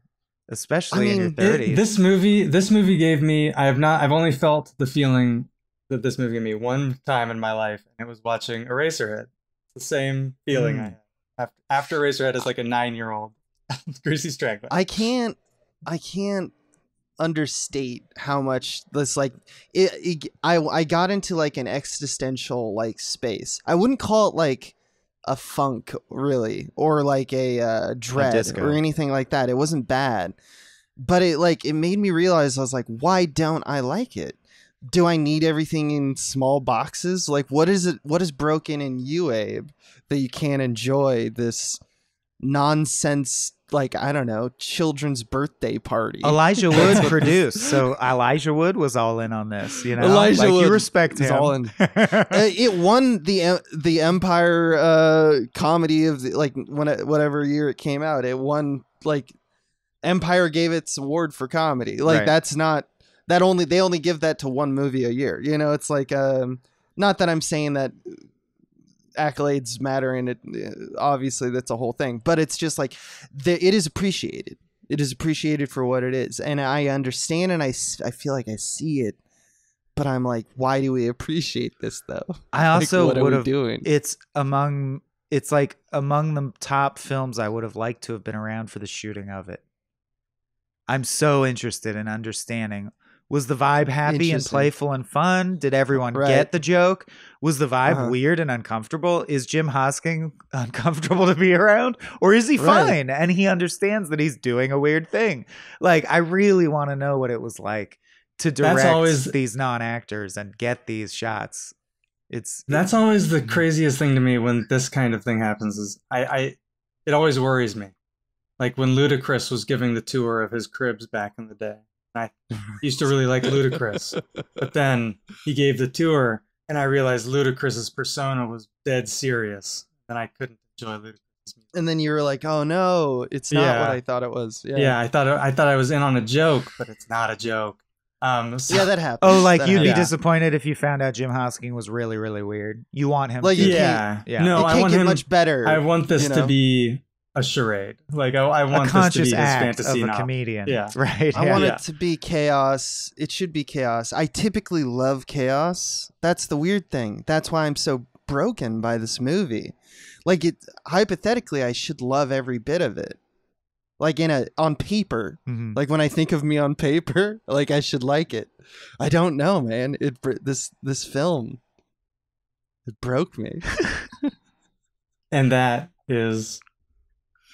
Especially in your 30s. This movie gave me. I've only felt the feeling that this movie gave me one time in my life, and it was watching Eraserhead. It's the same feeling I had after Eraserhead as like a 9-year-old. Greasy Strangler. I can't understate how much this like I got into like an existential like space. I wouldn't call it like a funk really or like a dread or anything like that. It wasn't bad, but it made me realize, I was like, why don't I like it? Do I need everything in small boxes? Like, what is broken in you, Abe, that you can't enjoy this nonsense, like, I don't know, children's birthday party. Elijah Wood produced, so Elijah Wood was all in on this. You know, Elijah like, Wood you respect him. all in. It won the Empire comedy of the, like, whatever year it came out. It won, like, Empire gave its award for comedy. Like, Right. that's not that only they only give that to one movie a year. You know, it's like not that I'm saying that accolades matter, and it obviously that's a whole thing, but it's just like it is appreciated. It is appreciated for what it is, and I understand, and I feel like I see it, but I'm like, why do we appreciate this though? I also like, would have doing? It's like among the top films I would have liked to have been around for the shooting of it. I'm so interested in understanding. Was the vibe happy and playful and fun? Did everyone get the joke? Was the vibe weird and uncomfortable? Is Jim Hosking uncomfortable to be around? Or is he fine and he understands that he's doing a weird thing? Like, I really want to know what it was like to direct these non-actors and get these shots. That's always the craziest thing to me when this kind of thing happens. Is it always worries me. Like when Ludacris was giving the tour of his cribs back in the day. I used to really like Ludacris, but then he gave the tour, and I realized Ludacris's persona was dead serious, and I couldn't enjoy Ludacris. And then you were like, "Oh no, it's not what I thought it was." Yeah, I thought I was in on a joke, but it's not a joke. Yeah, that happens. Oh, like you'd be disappointed if you found out Jim Hosking was really, really weird. You want him, like, to, yeah. No, I want him much better. I want this to be a charade. Like I want a conscious this to be his act fantasy of a novel. comedian. Yeah, right. I want it to be chaos. It should be chaos. I typically love chaos. That's the weird thing. That's why I'm so broken by this movie. Like, it hypothetically, I should love every bit of it. Like on paper. Mm-hmm. Like when I think of me on paper, like I should like it. I don't know, man. This film, it broke me. And that is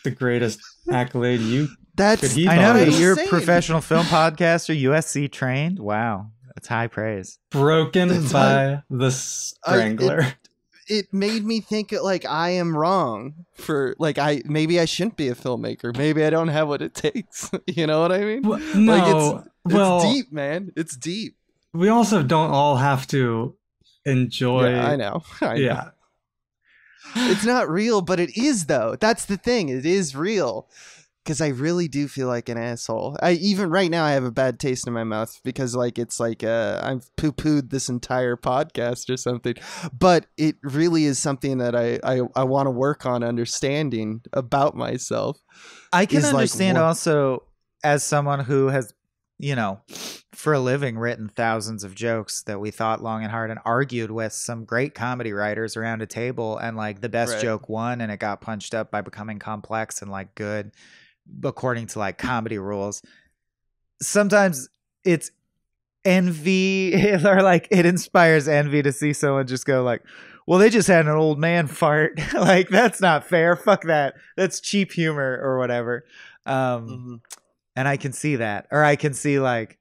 the greatest accolade you That's I know insane. you're a professional film podcaster, USC trained. Wow, that's high praise. Broken by the Strangler. It made me think like I am wrong for like maybe I shouldn't be a filmmaker. Maybe I don't have what it takes. You know what I mean? Well, no, it's deep, man. It's deep. We also don't all have to enjoy. Yeah, I know. Yeah. It's not real, but it is, though. That's the thing. It is real. Because I really do feel like an asshole. Even right now, I have a bad taste in my mouth because, like, it's like I've poo-pooed this entire podcast or something. But it really is something that I want to work on understanding about myself. I can understand also, as someone who has, you know, for a living written thousands of jokes that we thought long and hard and argued with some great comedy writers around a table, and like the best joke won and it got punched up by becoming complex and like good according to like comedy rules. Sometimes it's envy or like it inspires envy to see someone just go like, well, they just had an old man fart. Like, that's not fair. Fuck that. That's cheap humor or whatever. And I can see that. Or I can see like,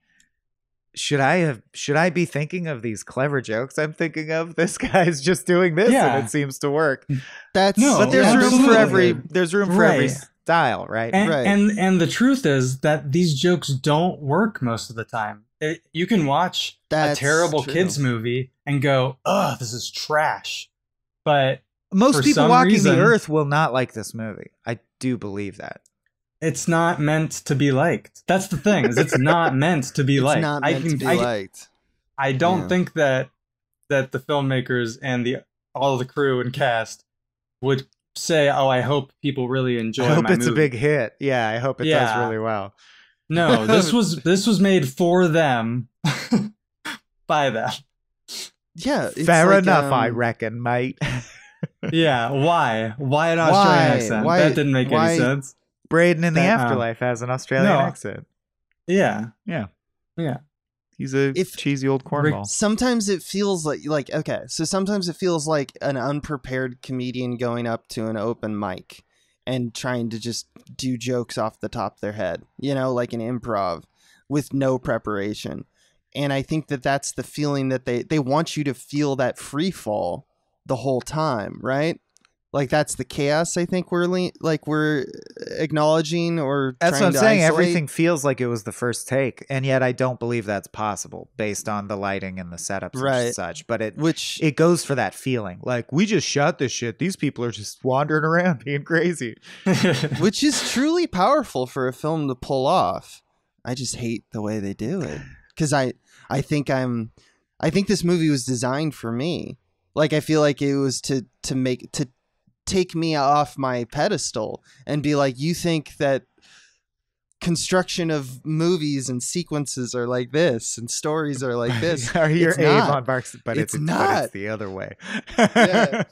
should I be thinking of these clever jokes I'm thinking of? This guy's just doing this and it seems to work. But there's room for every style, right? And the truth is that these jokes don't work most of the time. You can watch a terrible kids movie and go, "Oh, this is trash." But most people walking the earth will not like this movie. I do believe that. It's not meant to be liked. That's the thing. Is it's not meant to be liked. It's not meant to be liked. I don't think that the filmmakers and all the crew and cast would say, "Oh, I hope people really enjoy my movie. I hope it's a big hit." Yeah, I hope it does really well. No, this was made for them, by them. Yeah, fair enough. I reckon, mate. Yeah, why? Why an Australian accent? That didn't make any sense. Braden in the Afterlife has an Australian accent. Yeah. He's a cheesy old cornball. Sometimes it feels like okay, so sometimes it feels like an unprepared comedian going up to an open mic and trying to just do jokes off the top of their head, you know, like an improv with no preparation. And I think that that's the feeling that they want you to feel that free fall the whole time, right? Like that's the chaos I think we're acknowledging, or that's trying what I'm to saying. isolate. Everything feels like it was the first take, and yet I don't believe that's possible based on the lighting and the setups and such. But it goes for that feeling. Like, we just shot this shit. These people are just wandering around being crazy. Which is truly powerful for a film to pull off. I just hate the way they do it. Because I think this movie was designed for me. Like, I feel like it was to take me off my pedestal and be like, you think that construction of movies and sequences are like this and stories are like this. You're Avon Barks, but it's not. But it's the other way. Yeah.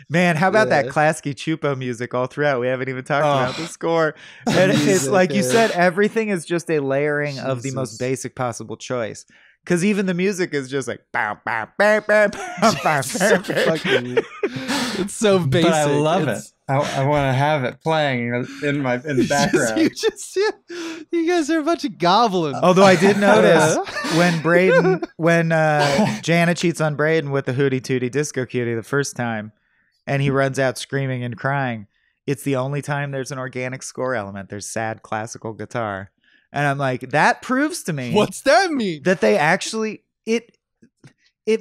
Man, how about that Klasky Chupo music all throughout? We haven't even talked about the score. And it's like you said, everything is just a layering of the most basic possible choice. Because even the music is just like it's so basic. But I love it. I want to have it playing in the background. You guys are a bunch of goblins. Although I did notice when Janet cheats on Braden with the Hootie Tootie Disco Cutie the first time, and he runs out screaming and crying, it's the only time there's an organic score element. There's sad classical guitar. And I'm like, that proves to me. What's that mean? That they actually it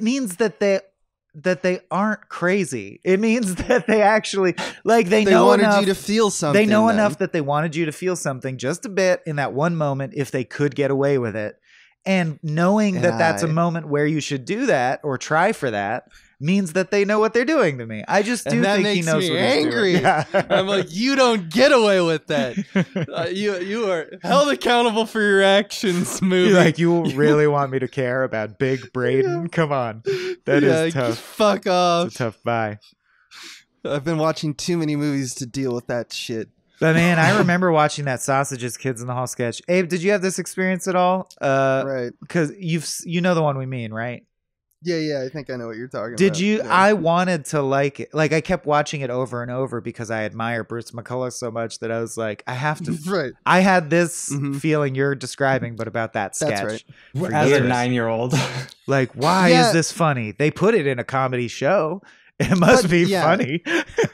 means that they aren't crazy. It means that they actually they know wanted enough, you to feel something. They know enough that they wanted you to feel something just a bit in that one moment if they could get away with it. And knowing that that's a moment where you should do that or try for that means that they know what they're doing to me. I just do think he knows what he's doing. Yeah. I'm like, you don't get away with that. You are held accountable for your actions, movie. Like, you really want me to care about Big Braden? Come on. That is tough. Fuck off. It's a tough buy. I've been watching too many movies to deal with that shit. But man, I remember watching that Sausages Kids in the Hall sketch. Abe, did you have this experience at all? Right. Because you know the one we mean, right? Yeah, I think I know what you're talking about. Did you? Yeah. I wanted to like it. Like, I kept watching it over and over because I admire Bruce McCullough so much that I was like, I have to. Right. I had this feeling you're describing, but about that sketch. That's right. As a 9-year-old. Like, why is this funny? They put it in a comedy show. It must be funny.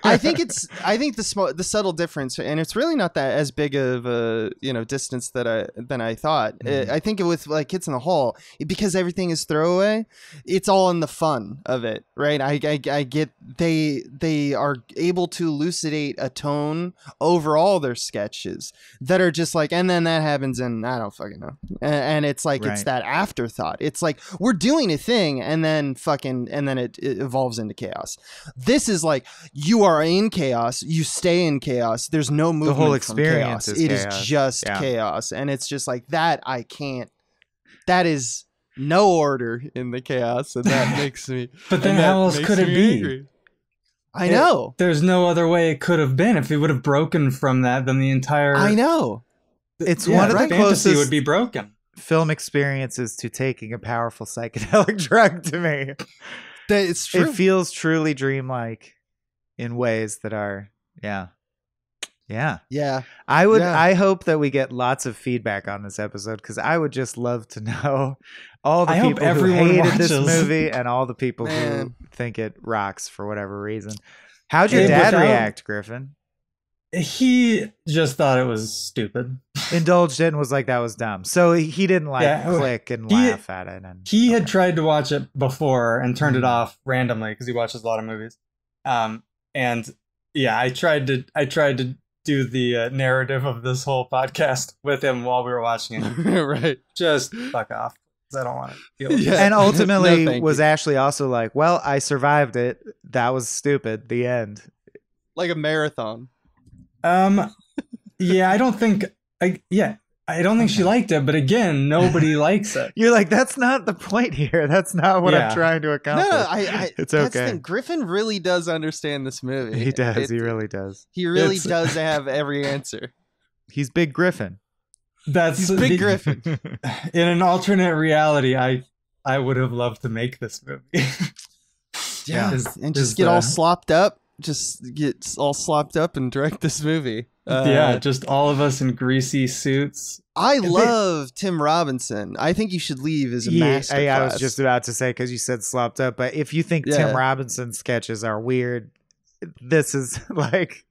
I think the subtle difference, and it's really not that as big of a distance than I thought. I think with like Kids in the Hall, because everything is throwaway, it's all in the fun of it, right? I get they are able to elucidate a tone over all their sketches that are just like, and then that happens, and I don't fucking know, and it's like it's that afterthought. It's like we're doing a thing, and then it evolves into chaos. This is like, you are in chaos, you stay in chaos, there's no movement. The whole experience from chaos. It is just chaos, and it's just like that. I can't. That is no order in the chaos, and that makes me. But then how else could it be? Angry. I know. There's no other way it could have been. If it would have broken from that, then the entire. I know. It's one of the fantasy would be broken. Film experiences to taking a powerful psychedelic drug to me. It's true. It feels truly dreamlike in ways that are, yeah. I hope that we get lots of feedback on this episode, because I would just love to know all the people who hated this movie and all the people who think it rocks for whatever reason. How'd your dad react, Griffin? He just thought it was stupid. Indulged it and was like, that was dumb. So he didn't click and laugh at it. And he had tried to watch it before and turned it off randomly because he watches a lot of movies. And yeah, I tried to do the narrative of this whole podcast with him while we were watching it. Right. Just fuck off. I don't want to deal with it. And ultimately was Ashley also like, well, I survived it. That was stupid. The end. Like a marathon. Yeah, I don't think she liked it, but again, nobody likes it. You're like, that's not the point here. That's not what I'm trying to accomplish. No, it's okay. That's the thing. Griffin really does understand this movie. He does. He really does. He really does have every answer. He's Big Griffin. He's Big Griffin. In an alternate reality, I would have loved to make this movie. Just get all slopped up. Just get all slopped up and direct this movie. Just all of us in greasy suits. I love Tim Robinson. I think you should leave as a masterclass. I was just about to say, because you said slopped up, but if you think Tim Robinson sketches are weird, this is like,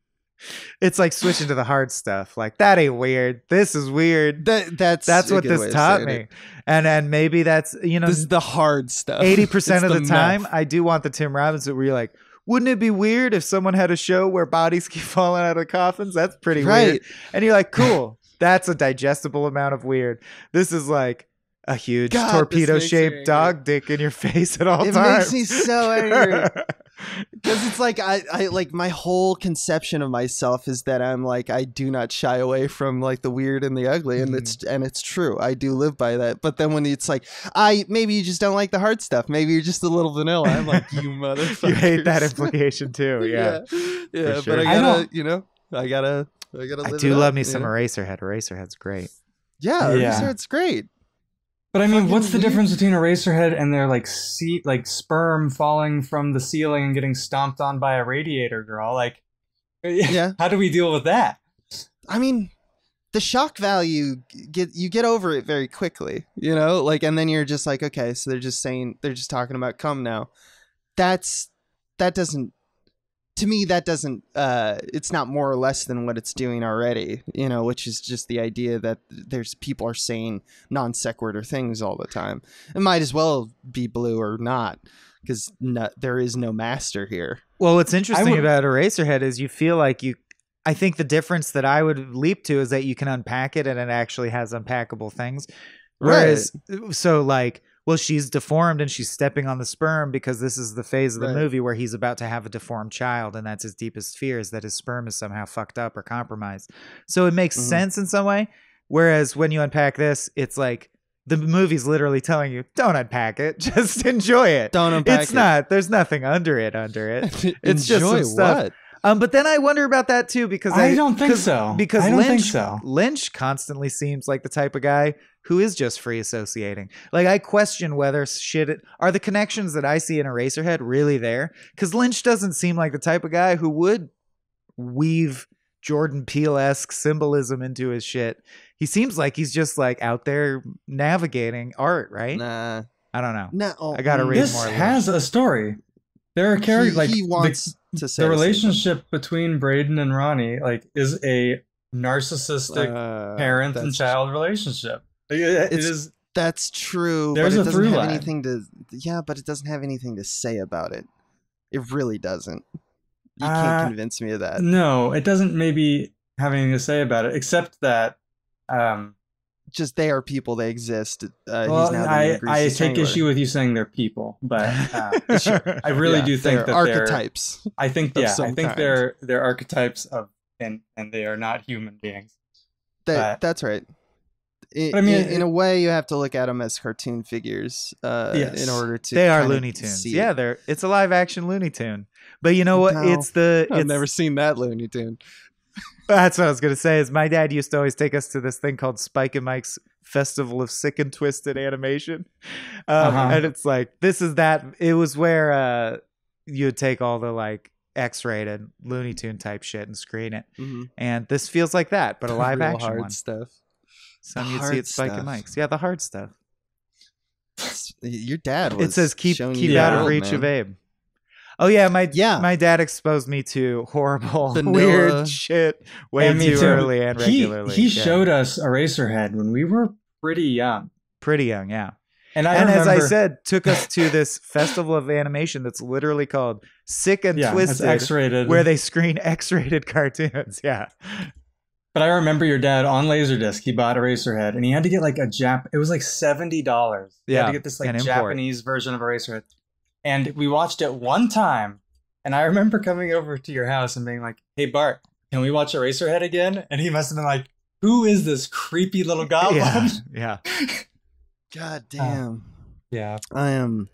it's like switching to the hard stuff. Like, that ain't weird. This is weird. That's what this taught me. And maybe that's, you know, this is the hard stuff. 80% of the time, I do want the Tim Robbins where you're like, wouldn't it be weird if someone had a show where bodies keep falling out of coffins? That's pretty weird. And you're like, cool. That's a digestible amount of weird. This is like a huge torpedo-shaped dog dick in your face at all times. It makes me so angry. Because it's like I like my whole conception of myself is that I'm like, I do not shy away from like the weird and the ugly, and it's true. I do live by that. But then when it's like, maybe you just don't like the hard stuff. Maybe you're just a little vanilla. I'm like, you motherfucker. You hate that implication too. Yeah. Yeah. Sure. But I gotta I do love me some Eraserhead. Eraserhead's great. Yeah, Eraserhead's great. But I mean, what's the difference between Eraserhead and their like sperm falling from the ceiling and getting stomped on by a radiator girl? Like, yeah, how do we deal with that? I mean, the shock value you get over it very quickly, you know, like, and then you're just like, okay, so they're just talking about cum now. That doesn't. To me, that doesn't, it's not more or less than what it's doing already, you know, which is just the idea that people are saying non sequitur things all the time. It might as well be blue or not, because there is no master here. Well, what's interesting about Eraserhead is you feel like I think the difference that I would leap to is that you can unpack it and it actually has unpackable things. Whereas, so like, well, she's deformed and she's stepping on the sperm because this is the phase of the movie where he's about to have a deformed child. And that's his deepest fear, is that his sperm is somehow fucked up or compromised. So it makes sense in some way. Whereas when you unpack this, it's like the movie's literally telling you, don't unpack it. Just enjoy it. Don't unpack it. It's not, there's nothing under it. It's just some stuff. But then I wonder about that too, because I don't think so. Because Lynch constantly seems like the type of guy who is just free associating. Like, I question whether are the connections that I see in Eraserhead really there? Because Lynch doesn't seem like the type of guy who would weave Jordan Peele-esque symbolism into his shit. He seems like he's just like out there navigating art, right? Nah, I don't know. No, I gotta read more. This has a story. There are characters like he wants to say the relationship between Braden and Ronnie like is a narcissistic parent and child relationship. That's true. There's but it a through doesn't have line. anything to. Yeah, but it doesn't have anything to say about it. It really doesn't. You can't convince me of that. No, it doesn't. Maybe have anything to say about it, except that. Just they are people. They exist. Well, he's now I take issue with you saying they're people, but sure. I really do think that archetypes. I think they're archetypes of and they are not human beings. That's right. I mean, in a way, you have to look at them as cartoon figures in order to. They are Looney Tunes. Yeah, it's a live action Looney Tune. But you know what? No, I've never seen that Looney Tune. That's what I was going to say. Is my dad used to always take us to this thing called Spike and Mike's Festival of Sick and Twisted Animation, and it's like this is that. It was where you would take all the like X-rated Looney Tune type shit and screen it, and this feels like that, but a live action hard one. Stuff. Some you'd see at Spike and Mike's. Yeah, the hard stuff. Your dad was. It says keep out of reach of Abe. Oh yeah, my dad exposed me to horrible, weird shit way too early and regularly. He showed us Eraserhead when we were pretty young. Pretty young, yeah. And as I said, took us to this festival of animation that's literally called Sick and Twisted, X-rated, where they screen X-rated cartoons. Yeah. But I remember your dad on Laserdisc. He bought Eraserhead, and he had to get like it was like $70. He had to get this like Japanese version of Eraserhead. And we watched it one time, and I remember coming over to your house and being like, "Hey Bart, can we watch Eraserhead again?" And he must have been like, "Who is this creepy little goblin?" Yeah. God damn. Yeah. I am.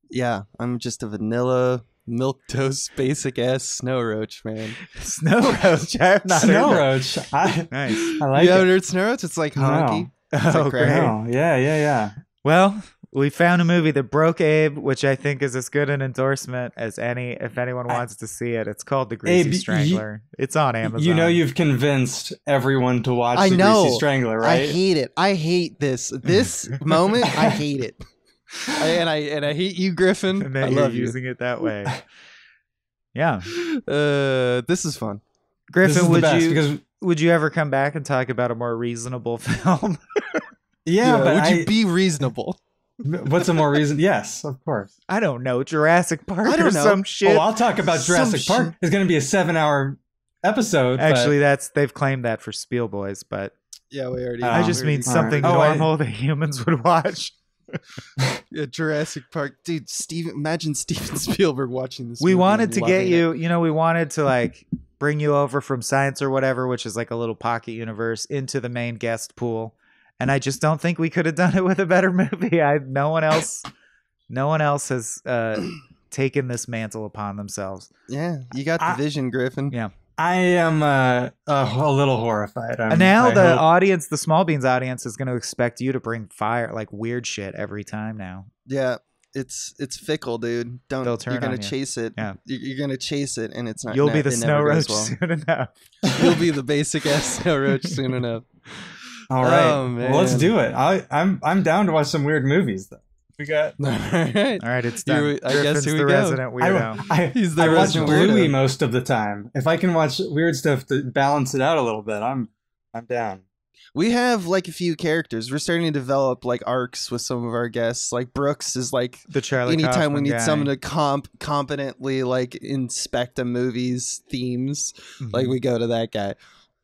Yeah, I'm just a vanilla milquetoast basic ass snow roach, man. Snow roach. I have not Snow heard roach. Nice. I like you it. haven't heard snow roach? It's like honky. No. It's great. No. Yeah. Well, we found a movie that broke Abe, which I think is as good an endorsement as any. If anyone wants to see it, it's called The Greasy Strangler. It's on Amazon. You know, you've convinced everyone to watch The Greasy Strangler, right? I hate it. I hate this moment. I hate it. And I hate you, Griffin. And then I you're love using it that way. Yeah. This is fun. Griffin, because would you ever come back and talk about a more reasonable film? yeah, but would you be reasonable? What's a more reason? Yes, of course. I don't know. Jurassic Park I don't or know. some shit. Oh, I'll talk about Jurassic Park. It's going to be a 7-hour episode. Actually, they've claimed that for Spiel Boys, but Yeah, we already. I just mean something normal that humans would watch. Yeah, Jurassic Park, dude. Imagine Steven Spielberg watching this. We movie wanted and to loving get it. you, we wanted to like bring you over from Science or whatever, which is like a little pocket universe, into the main guest pool. And I just don't think we could have done it with a better movie. No one else has taken this mantle upon themselves. Yeah, you got the vision, Griffin. Yeah. I am a little horrified. And now the audience, the Small Beans audience, is going to expect you to bring fire, like weird shit every time now. Yeah, it's fickle, dude. They'll turn You're gonna on you. chase it. Yeah. You're gonna chase it, and it's not. You'll be the it snow never roach goes soon enough. You'll be the basic ass snow roach soon enough. All right, Oh, man. well, let's do it. I'm down to watch some weird movies though. We got. All right. All right, it's done. I guess Griffin's here we the go. resident weirdo. He's the I watch resident Bluey weirdo. most of the time. If I can watch weird stuff to balance it out a little bit, I'm down. We have like a few characters. We're starting to develop like arcs with some of our guests. Like Brooks is like The Charlie anytime Kaufman we need guy. someone to competently like inspect a movie's themes, like we go to that guy.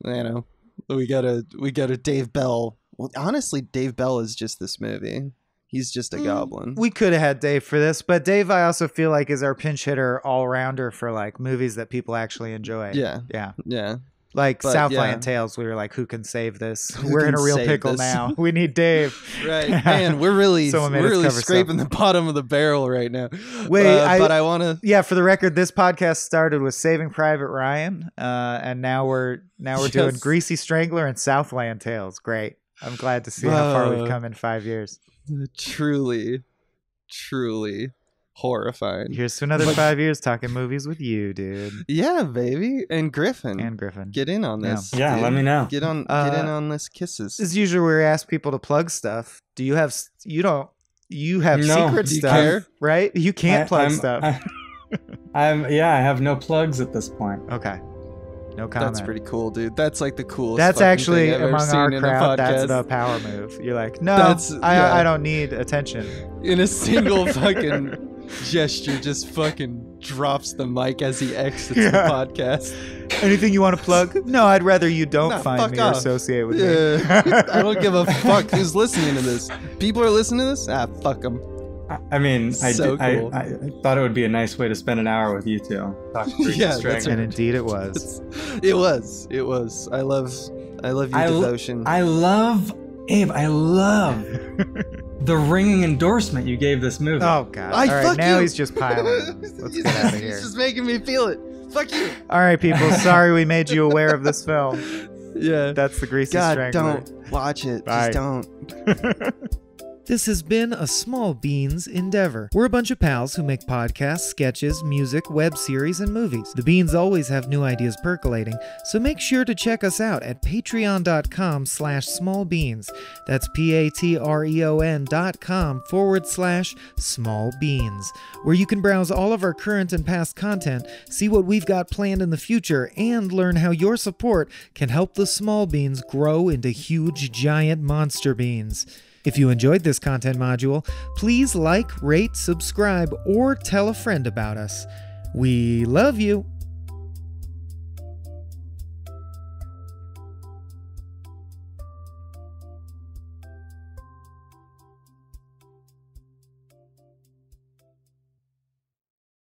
You know, we go to Dave Bell. Well, honestly, Dave Bell is just this movie. He's just a goblin. We could have had Dave for this, but Dave, I also feel like, is our pinch hitter all rounder for like movies that people actually enjoy. Yeah. Yeah. Like But, Southland yeah. Tales, we were like, who can save this? Who We're in can a real save pickle this? now. We need Dave. Right, man, we're really Someone made us cover scraping the bottom of the barrel right now. Wait, but I want to. Yeah, for the record, this podcast started with Saving Private Ryan, and now we're doing Greasy Strangler and Southland Tales. Great. I'm glad to see how far we've come in 5 years. Truly horrifying. Here's to another 5 years talking movies with you, dude. Yeah, baby, and Griffin, Get in on this. Yeah, dude. let me know. Get in on this kisses. This is usually where we ask people to plug stuff. Do you have? You don't. You have No. secret Do you stuff, care? right? You can't plug stuff. I have no plugs at this point. Okay. No comment. That's pretty cool, dude. That's like the coolest. That's fucking actually thing I've ever among seen our in a crowd. That's podcast. the power move. You're like, no, Yeah. I don't need attention. In a single fucking gesture, just fucking drops the mic as he exits the podcast. Anything you want to plug? No, I'd rather you don't Nah, find fuck me or off. associate with me. Yeah. I don't give a fuck who's listening to this. People are listening to this? Ah, fuck them. I mean, So cool. I thought it would be a nice way to spend an hour with you two. Talk Greasy Yeah, that's Strangler. And indeed it was. It was. I love your devotion. I love the ringing endorsement you gave this movie. Oh, God. I All right, fuck now you. he's just piling. Let's get out of here. He's just making me feel it. Fuck you. All right, people. Sorry we made you aware of this film. Yeah. That's the Greasy God, Strangler. don't watch it. Bye. Just don't. This has been a Small Beans endeavor. We're a bunch of pals who make podcasts, sketches, music, web series, and movies. The Beans always have new ideas percolating, so make sure to check us out at patreon.com/smallbeans. That's patreon.com/smallbeans, where you can browse all of our current and past content, see what we've got planned in the future, and learn how your support can help the small beans grow into huge, giant monster beans. If you enjoyed this content module, please like, rate, subscribe, or tell a friend about us. We love you.